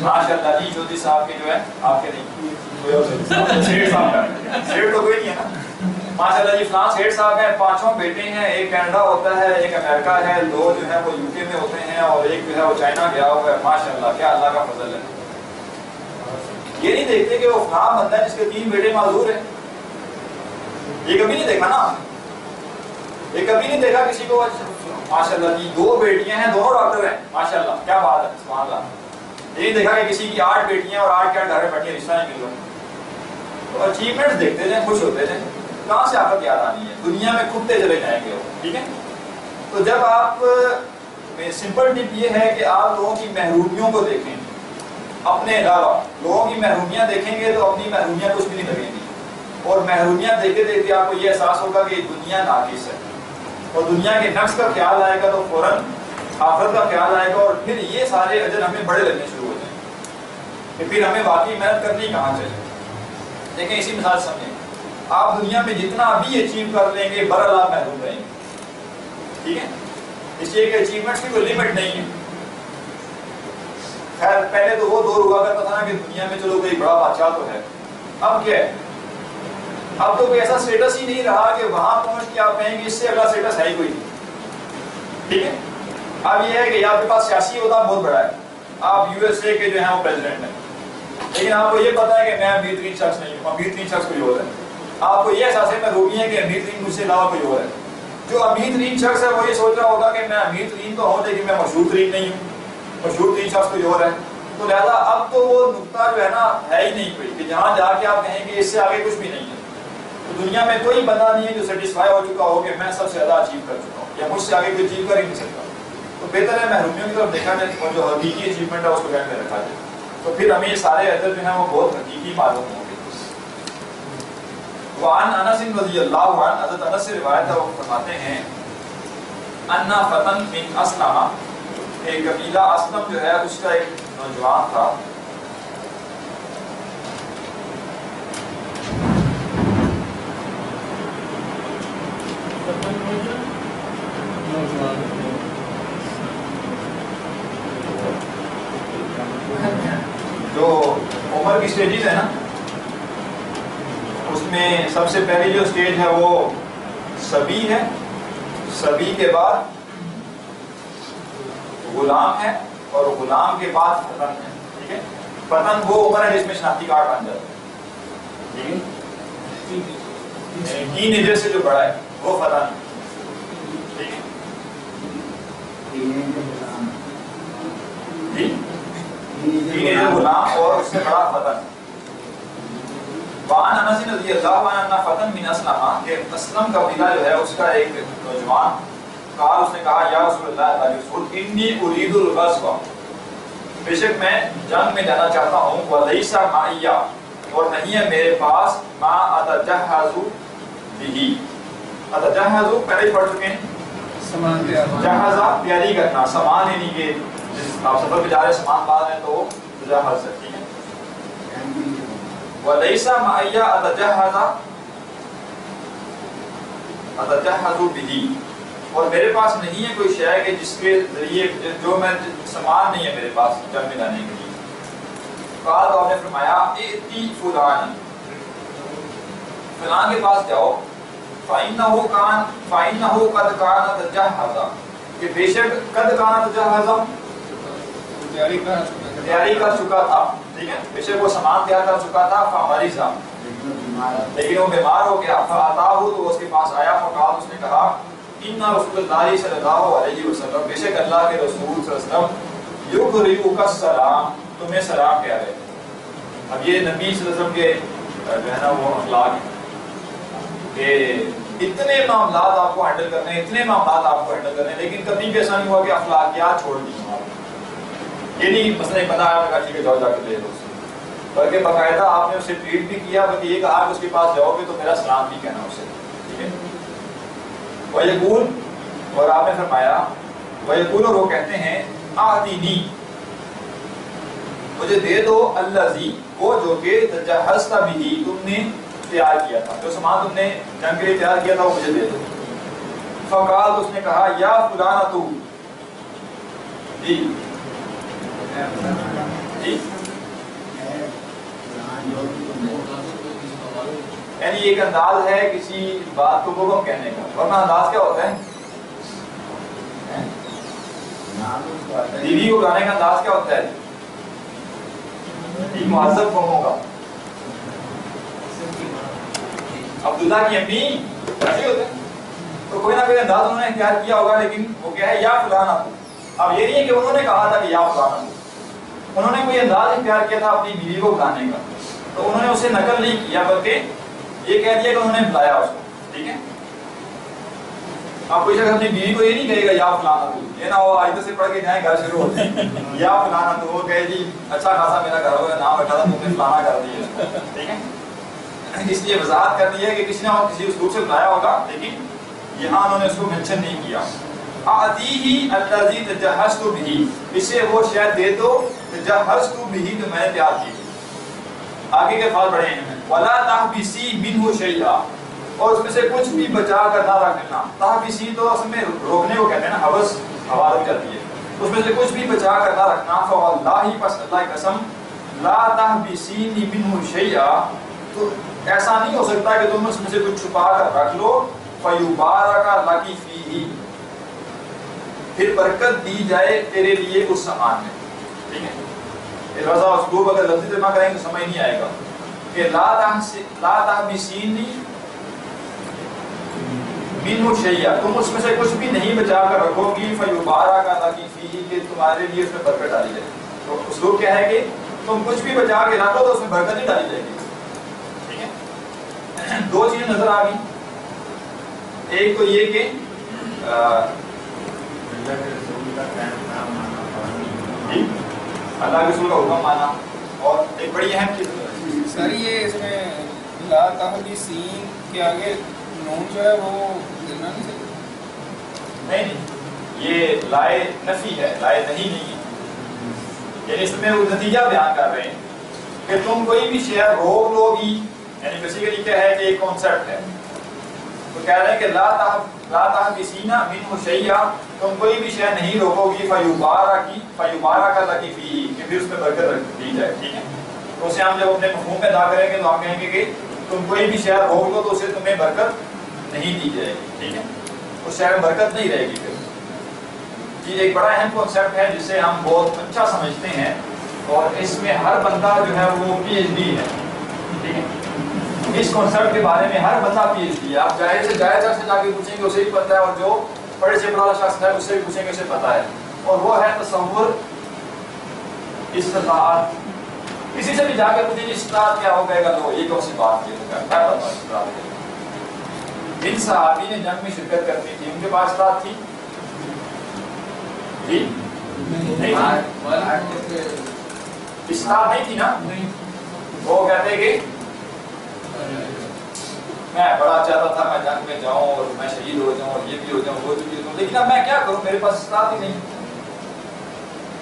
ماشاء اللہ جی جوتی صاحب کے جو ہے آپ کے نہیں سیٹ صاحب کا سیٹ تو کوئی نہیں ہے نا ماشاء اللہ جی فلاں سیٹ صاحب ہیں 5 بیٹے ہیں ایک کینیڈا ہوتا ہے ایک امریکہ ہے 2 جو ہے وہ یو کے میں ہوتے ہیں اور ایک جو ہے وہ چائنا گیا ہوا ہے ماشاء اللہ کیا اللہ کا فضل ہے یہ نہیں دیکھتے کہ وہ فلاں بندہ ہے جس کے 3 بیٹے معذور ہیں یہ کبھی نہیں دیکھا نا یہ کبھی نہیں دیکھا کسی کو ماشاء اللہ جی 2 بیٹیاں ہیں دونوں ڈاکٹر ہیں ماشاء اللہ کیا بات ہے سبحان اللہ یہ دیکھا کہ کسی کی 8 بیٹیاں اور 8 کیا گھر میں بیٹھے رشتہ نہیں مل رہا تو اچیومنٹس دیکھتے تھے خوش ہوتے تھے کہاں سے آفت یاد آنی ہے دنیا میں کتے چلے جائیں گے وہ ٹھیک ہے تو جب آپ سمپل ٹپ یہ ہے کہ آپ لوگوں کی محرومیوں کو دیکھیں اپنے علاوہ لوگوں کی محرومیاں دیکھیں گے تو اپنی محرومیاں کچھ بھی نہیں لگیں گی اور محرومیاں دیکھتے دیکھتے آپ کو یہ احساس ہوگا کہ دنیا ناقص ہے اور دنیا کے نقص کا خیال آئے گا تو فوراً آخرت کا خیال آئے گا اور پھر یہ سارے اجر ہمیں بڑے لگنے شروع ہو جائیں کہ پھر ہمیں واقعی محنت کرنی کہاں چاہیے دیکھیں اسی مثال سمجھیں آپ دنیا میں جتنا بھی اچیو کر لیں گے برال آپ محروم رہیں گے ٹھیک ہے اس لیے کہ اچیومنٹس کی کوئی لمٹ نہیں ہے خیر پہلے تو وہ دور ہوا کرتا تھا نا کہ دنیا میں چلو کوئی بڑا بادشاہ تو ہے اب کیا ہے اب تو کوئی ایسا اسٹیٹس ہی نہیں رہا کہ وہاں پہنچ کے آپ کہیں گے اس سے اگلا اسٹیٹس ہے ہی کوئی نہیں ٹھیک ہے اب یہ ہے کہ آپ کے پاس سیاسی عہدہ بہت بڑا ہے آپ یو ایس اے کے جو ہیں وہ پریزیڈنٹ ہیں لیکن آپ کو یہ پتا ہے کہ میں امیر ترین شخص نہیں ہوں امیر ترین شخص کوئی اور ہے آپ کو یہ احساس ہے میں روبی ہے کہ امیر ترین مجھ سے علاوہ کوئی اور ہے جو امیر ترین شخص ہے وہ یہ سوچ رہا ہوگا کہ میں امیر ترین تو ہوں لیکن میں مشہور ترین نہیں ہوں مشہور ترین شخص کوئی اور ہے تو لہٰذا اب تو وہ نقطہ جو ہے نا ہے ہی نہیں کوئی کہ جہاں جا کے آپ کہیں گے اس سے آگے کچھ بھی نہیں ہے تو دنیا میں کوئی بندہ نہیں ہے جو سیٹسفائی ہو چکا ہو کہ میں سب سے زیادہ اچیو کر چکا ہوں یا مجھ سے آگے کوئی اچیو کر ہی نہیں سکتا تو بہتر ہے محرومیوں کی طرف دیکھا جائے اور جو حقیقی اچیومنٹ ہے اس کو ذہن میں رکھا جائے تو پھر ہمیں یہ سارے اجر جو ہیں وہ بہت حقیقی معلوم ہوں گے وعن انس رضی اللہ عنہ حضرت انس سے روایت ہے وہ فرماتے ہیں انا فتن من اسلم ایک قبیلہ اسلم جو ہے اس کا ایک نوجوان تھا جو عمر کی سٹیجز ہے نا اس میں سب سے پہلی جو سٹیج ہے وہ صبی ہے صبی کے بعد غلام ہے اور غلام کے بعد فتن ہے ٹھیک ہے فتن وہ عمر ہے جس میں شناختی کارڈ بن جاتا ہے ٹھیک ہے تین ایجر سے جو بڑا ہے وہ فتن ہے ٹھیک ہے تین ایجر غلام اور اس سے بڑا فتن وعن انس رضی اللہ عنہ فتن من اسلم کہ اسلم کا قبیلہ جو ہے اس کا ایک نوجوان قال اس نے کہا یا رسول اللہ علیہ رسول انی اريد الغزو بے شک میں جنگ میں جانا چاہتا ہوں ولیس معی اور نہیں ہے میرے پاس ما اتجهز به اتجهز پہلے پڑھ چکے ہیں سامان تیار جہازہ تیاری کرنا سامان یعنی کہ جس آپ سفر پہ جا رہے سامان لا رہے ہیں تو جہاز ہے ٹھیک ہے وَلَيْسَ مَعِيَّ أَتَجَهَّزُ بِهِ اور میرے پاس نہیں ہے کوئی شے کہ جس کے ذریعے جو میں سامان نہیں ہے میرے پاس جنگ میں جانے کے لیے قال تو آپ نے فرمایا ائتی فلان فلان کے پاس جاؤ فَإِنَّهُ قَدْ كَانَ تَجَهَّزَ کہ بے شک قد كَانَ تَجَهَّزَ تیاری کر چکا تھا ٹھیک ہے بے شک وہ سامان تیار کر چکا تھا فمریضا لیکن وہ بیمار ہو گیا فاتاہ تو اس کے پاس آیا فقال اس نے کہا ان رسول اللہ صلی اللہ علیہ وسلم بے شک اللہ کے رسول صلی اللہ علیہ وسلم یقرئک السلام تمہیں سلام کہہ رہے اب یہ نبی صلی اللہ علیہ وسلم کے جو ہے نا وہ اخلاق ہیں کہ اتنے معاملات آپ کو ہینڈل کرنے اتنے معاملات آپ کو ہینڈل کرنے لیکن کبھی بھی ایسا نہیں ہوا کہ اخلاقیات چھوڑ دی یہ نہیں مسئلہ نہیں پتا ہے ٹھیک ہے جاؤ جا کے لے لو بلکہ باقاعدہ آپ نے اسے ٹریٹ بھی کیا بلکہ یہ کہا کہ اس کے پاس جاؤ گے تو میرا سلام بھی کہنا اسے ٹھیک ہے وَيَقُولُ اور آپ نے فرمایا وَيَقُولُ اور وہ کہتے ہیں آتِنِی مجھے دے دو الذی وہ جو کہ تجہزت بہ تم نے تیار کیا تھا جو سامان تم نے جنگ کے لیے تیار کیا تھا وہ مجھے دے دو فقال اس نے کہا یا فلانہ تو جی جی یعنی ایک انداز ہے کسی بات کو حکم کہنے کا، ورنہ انداز کیا ہوتا ہے؟ بیوی کو گانے کا انداز کیا ہوتا ہے؟ ایک مہذب قوموں کا عبداللہ کی امی ایسے ہوتے ہیں، تو کوئی نہ کوئی انداز انہوں نے اختیار کیا ہوگا، لیکن وہ کیا ہے؟ یا فلانا تو اب یہ نہیں ہے کہ انہوں نے کہا تھا کہ یا فلانا تو، انہوں نے کوئی انداز اختیار کیا تھا اپنی بیوی کو بلانے کا، تو انہوں نے اسے نقل نہیں کیا بلکہ یہ کہہ دیا کہ انہوں نے بلایا اس کو. ٹھیک ہے، اب کوئی شخص اپنی بیوی کو یہ نہیں کہے گا یا فلانا تو، یہ نہ ہو آج سے پڑھ کے جائیں گھر شروع ہوتے ہیں یا فلانا تو، وہ کہے جی اچھا خاصا میرا گھر ہوگا نام رکھا تھا تم نے فلانا کر دیا. ٹھیک ہے، اس لیے وضاحت کر دی ہے کہ کسی نے اور کسی اسلوب سے بلایا ہوگا، لیکن یہاں انہوں نے اس کو مینشن نہیں کیا. آتیہ الذی تجہزت بہ، اسے وہ شے دے دو تجہزت بہ جو میں نے تیار کی. آگے کے الفاظ پڑھے ہیں، ولا تحبسی منہ شیئا، اور اس میں سے کچھ بھی بچا کر نہ رکھنا. تحبسی تو اصل میں روکنے کو کہتے ہیں نا، حوث ہوا رک جاتی ہے، اس میں سے کچھ بھی بچا کر نہ رکھنا. فواللہ، پس اللہ کی قسم، لا تحبسینی منہ شیئا، تو ایسا نہیں ہو سکتا کہ تم اس میں سے کچھ چھپا کر رکھ لو. فیبارک لک فیہ، پھر برکت دی جائے تیرے لیے اس سامان میں. ٹھیک ہے، یہ رضا اسلوب اگر لفظی ترجمہ کریں تو سمجھ نہیں آئے گا کہ لا تحبسینی منہ شیئا، تم اس میں سے کچھ بھی نہیں بچا کر رکھو گی. فیبارک لک فیہ، کہ تمہارے لیے اس میں برکت ڈالی جائے. تو اسلوب کیا ہے کہ تم کچھ بھی بچا کے رکھو تو اس میں برکت نہیں ڈالی جائے گی. ٹھیک ہے، دو چیزیں نظر آ گئی. ایک تو یہ کہ اللہ کے رسول کا حکم مانا، اور ایک بڑی اہم چیز سر یہ اس میں لا تحبسین کے آگے نون جو ہے وہ گرنا نہیں چاہیے. نہیں، یہ لائے نفی ہے، لائے نہیں ہے. یعنی اس میں وہ نتیجہ بیان کر رہے ہیں کہ تم کوئی بھی شے روک لو گی، یعنی بیسیکلی کیا ہے کہ ایک کانسیپٹ ہے. تو کہہ رہے ہیں کہ لا تحبسین منہ شیئا، تم کوئی بھی شے نہیں روکو گی. فیبارک لک فیہ، کہ پھر اس میں برکت دی جائے. ٹھیک ہے، تو اسے ہم جب اپنے مفہوم میں ادا کریں گے تو ہم کہیں گے کہ تم کوئی بھی شے روک لو تو اسے تمہیں برکت نہیں دی جائے گی. ٹھیک ہے، اس شے میں برکت نہیں رہے گی. پھر یہ ایک بڑا اہم کانسیپٹ ہے جسے ہم بہت اچھا سمجھتے ہیں، اور اس میں ہر بندہ جو ہے وہ پی ایچ ڈی ہے. ٹھیک ہے، اس کانسیپٹ کے بارے میں ہر بندہ پی ایچ ڈی ہے. آپ جائز سے جا کے پوچھیں گے اسے بھی پتہ ہے، اور جو بڑے سے بڑا شخص ہے اس سے بھی پوچھیں گے اسے پتہ ہے. اور وہ ہے تصور استطاعت. کسی سے بھی جا کے پوچھیں گے استطاعت کیا ہو گئے گا تو یہ کون سی بات کی ہے. جن صحابی نے جنگ میں شرکت کرنی تھی ان کے پاس استطاعت تھی؟ جی نہیں، استطاعت نہیں تھی نا. وہ کہتے کہ میں بڑا چاہتا تھا میں جنگ میں جاؤں اور میں شہید ہو جاؤں اور یہ بھی ہو جاؤں وہ بھی ہو جاؤں، لیکن اب میں کیا کروں، میرے پاس استطاعت ہی نہیں.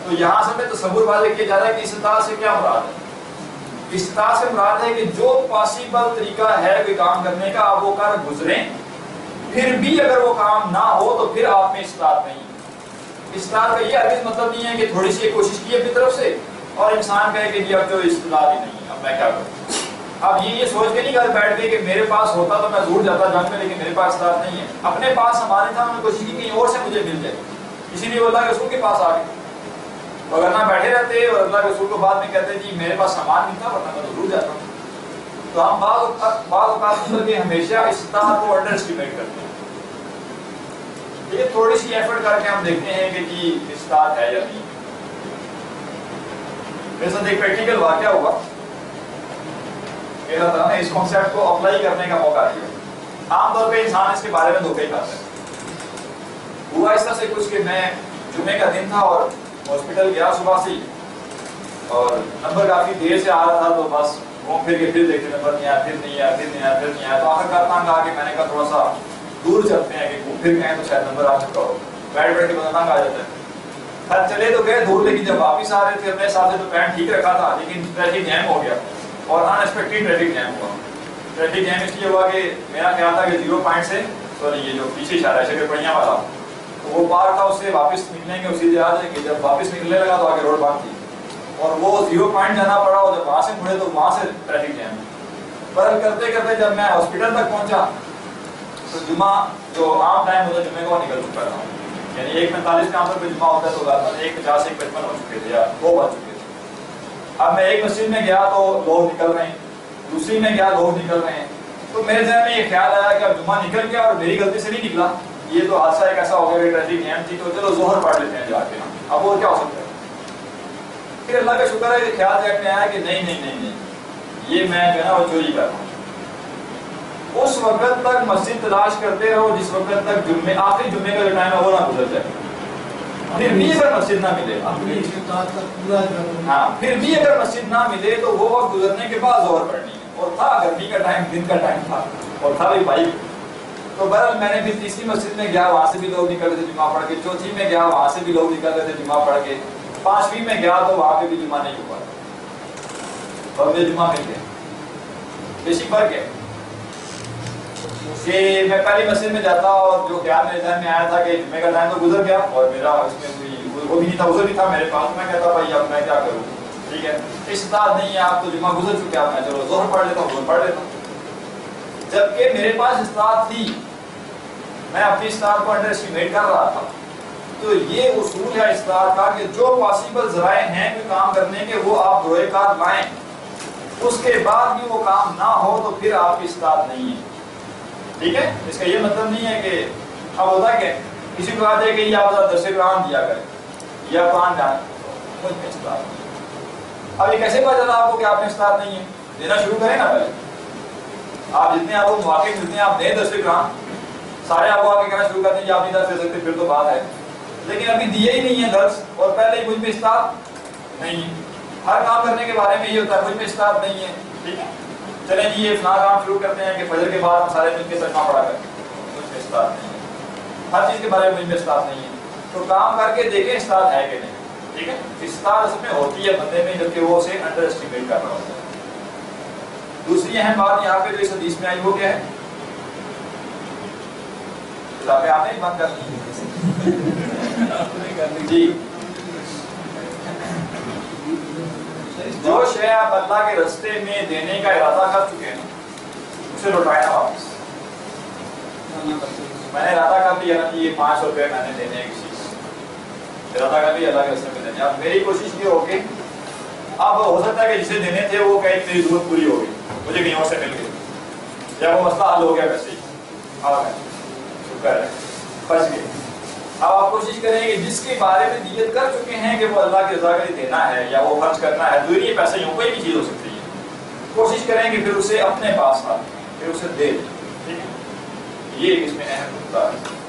تو یہاں سے میں تصور واضح کیا جا رہا ہے کہ استطاعت سے کیا مراد ہے. استطاعت سے مراد ہے کہ جو پاسبل طریقہ ہے کوئی کام کرنے کا آپ وہ کر گزریں، پھر بھی اگر وہ کام نہ ہو تو پھر آپ میں استطاعت نہیں. استطاعت کا یہ ہرگز مطلب نہیں ہے کہ تھوڑی سی کوشش کی اپنی طرف سے اور انسان کہے کہ جی اب جو استطاعت ہی نہیں ہے اب میں کیا کروں. اب یہ سوچ کے نہیں گھر بیٹھ گئے کہ میرے پاس ہوتا تو میں ضرور جاتا جنگ میں، لیکن میرے پاس استطاعت نہیں ہے. اپنے پاس سامان تھا، انہوں نے کوشش کی کہیں اور سے مجھے مل جائے، اسی لیے اللہ کے رسول کے پاس آ گئے. اگر نہ بیٹھے رہتے اور اللہ کے رسول کو بعد میں کہتے جی میرے پاس سامان نہیں تھا ورنہ میں تو ضرور جاتا ہوں. تو ہم بعض اوقات کے ہمیشہ استطاعت کو انڈر اسٹیمیٹ کرتے ہیں. یہ تھوڑی سی ایفرٹ کر کے ہم دیکھتے ہیں کہ جی استطاعت ہے یا نہیں. میرے ساتھ ایک پریکٹیکل واقعہ ہوا کہ اللہ تعالیٰ نے اس کانسیپٹ کو اپلائی کرنے کا موقع دیا. عام طور پہ انسان اس کے بارے میں دھوکے کھاتا ہے. ہوا اس طرح سے کچھ کہ میں جمعے کا دن تھا اور ہاسپٹل گیا صبح سے، اور نمبر کافی دیر سے آ رہا تھا، تو بس گھوم پھر کے پھر دیکھتے نمبر نہیں آیا، پھر نہیں آیا، پھر نہیں آیا، پھر نہیں آیا. تو آخر کار تنگ آ کے میں نے کہا تھوڑا سا دور چلتے ہیں کہ گھوم پھر گئے تو شاید نمبر آ چکا ہو. بیٹھ بیٹھ کے بندہ تنگ آ جاتا ہے. خیر چلے تو گئے دور، لیکن جب واپس آ رہے تھے اپنے حساب سے تو پلان ٹھیک رکھا تھا، لیکن ٹریفک جیم ہو گیا اور ان ایکسپیکٹڈ ٹریفک جیم ہوا. ٹریفک جیم اس لیے ہوا کہ میرا خیال تھا کہ 0 پوائنٹ سے سوری یہ جو پیچھے اشارہ ہے شکر پڑیاں والا وہ پار تھا، اس سے واپس نکلیں گے اسی سے آ جائیں گے. جب واپس نکلنے لگا تو آگے روڈ بند تھی اور وہ 0 پوائنٹ جانا پڑا، اور جب وہاں سے مڑے تو وہاں سے ٹریفک جام. پر کرتے کرتے جب میں ہاسپٹل تک پہنچا تو جمعہ جو عام ٹائم ہوتا ہے جمعے کو نکل چکا تھا. یعنی 1:45 کے عام طور پہ جمعہ ہوتا ہے تو غالباً 1:50 1:55 ہو چکے تھے یا 2 بج چکے تھے. اب میں ایک مسجد میں گیا تو لوگ نکل رہے ہیں، دوسری میں گیا لوگ نکل رہے ہیں. تو میرے ذہن میں یہ خیال آیا کہ اب جمعہ نکل گیا اور میری غلطی سے نہیں نکلا، یہ تو حادثہ ایک ایسا ہو گیا کہ ٹریفک جام تھی، تو چلو ظہر پڑھ لیتے ہیں جا کے. اب وہ کیا ہو سکتا ہے. پھر اللہ کا شکر ہے کہ خیال ذہن میں آیا کہ نہیں نہیں نہیں نہیں، یہ میں جو ہے نا وہ چوری کر رہا ہوں. اس وقت تک مسجد تلاش کرتے رہو جس وقت تک جمعے آخری جمعے کا جو ٹائم ہے وہ نہ گزر جائے. پھر بھی اگر مسجد نہ ملے، ہاں پھر بھی اگر مسجد نہ ملے تو وہ وقت گزرنے کے بعد ظہر پڑھنی ہے. اور تھا گرمی کا ٹائم، دن کا ٹائم تھا اور تھا بھی بھائی. تو بہرحال میں نے پھر تیسری مسجد میں گیا، وہاں سے بھی لوگ نکل رہے تھے جمعہ پڑھ کے. چوتھی میں گیا، وہاں سے بھی لوگ نکل رہے تھے جمعہ پڑھ کے. 5ویں میں گیا تو وہاں پہ بھی جمعہ نہیں ہوا اور مجھے جمعہ مل گیا. بیسک فرق ہے کہ میں پہلی مسجد میں جاتا اور جو خیال میرے ذہن میں آیا تھا کہ جمعے کا ٹائم تو گزر گیا اور میرا اس میں کوئی وہ بھی نہیں تھا، عذر بھی تھا میرے پاس. میں کہتا بھائی اب میں کیا کروں، ٹھیک ہے استطاعت نہیں ہے، آپ تو جمعہ گزر چکے، آپ میں چلو ظہر پڑھ لیتا ہوں، ظہر پڑھ لیتا ہوں. جبکہ میرے پاس استطاعت تھی، میں اپنی استطاعت کو انڈر اسٹیمیٹ کر رہا تھا. تو یہ اصول ہے استطاعت کا کہ جو پاسبل ذرائع ہیں کوئی کام کرنے کے وہ آپ بروئے کار لائیں. اس کے بعد بھی وہ کام نہ ہو تو پھر آپ کی استطاعت نہیں ہے. ٹھیک ہے، اس کا یہ مطلب نہیں ہے کہ اب ہوتا کہ کسی کو آتے کہ یہ آپ درس قرآن دیا کریں یا قرآن جائیں، مجھ میں استطاعت نہیں. اب یہ کیسے پتا چلا آپ کو کہ آپ میں استطاعت نہیں ہے؟ دینا شروع کریں نا پہلے. آپ جتنے آپ کو مواقع ملتے ہیں آپ دیں درس قرآن، سارے آپ کو آ کے کہنا شروع کرتے ہیں کہ آپ نہیں درس دے سکتے پھر تو بات ہے. لیکن ابھی دیے ہی نہیں ہے درس اور پہلے ہی مجھ میں استطاعت نہیں ہے. ہر کام کرنے کے بارے میں یہ ہوتا ہے مجھ میں استطاعت نہیں ہے. ٹھیک ہے، چلیں جی یہ فلاں کام شروع کرتے ہیں کہ فجر کے بعد ہم سارے مل کے ترجمہ پڑھا کریں، مجھ میں استطاعت نہیں ہے. ہر چیز کے بارے میں مجھ میں استطاعت نہیں ہے. تو کام کر کے دیکھیں استطاعت ہے کہ نہیں. ٹھیک ہے، استطاعت اس میں ہوتی ہے بندے میں جبکہ وہ اسے انڈر اسٹیمیٹ کر رہا ہوتا ہے. دوسری اہم بات یہاں پہ جو اس حدیث میں آئی وہ کیا ہے؟ کتابیں آپ نے بند کر دی جی. جو شے آپ اللہ کے راستے میں دینے کا ارادہ کر چکے ہیں اسے لوٹائیں واپس. میں نے ارادہ کر لیا نا کہ یہ 500 روپے میں نے دینے ہیں کسی سے، ارادہ کر لیا اللہ کے راستے میں دینے. اب میری کوشش یہ ہوگی، اب ہو سکتا ہے کہ جسے دینے تھے وہ کہیں میری ضرورت پوری ہو گئی، مجھے کہیں اور سے مل گئی یا وہ مسئلہ حل ہو گیا ویسے ہی، اب شکر ہے بچ گئے. اب آپ کوشش کریں کہ جس کے بارے میں نیت کر چکے ہیں کہ وہ اللہ کی رضا کے لیے دینا ہے یا وہ خرچ کرنا ہے، دوسری پیسے یوں کوئی بھی چیز ہو سکتی ہے، کوشش کریں کہ پھر اسے اپنے پاس لا پھر اسے دے دیں. ٹھیک ہے، یہ اس میں اہم نقطہ ہے.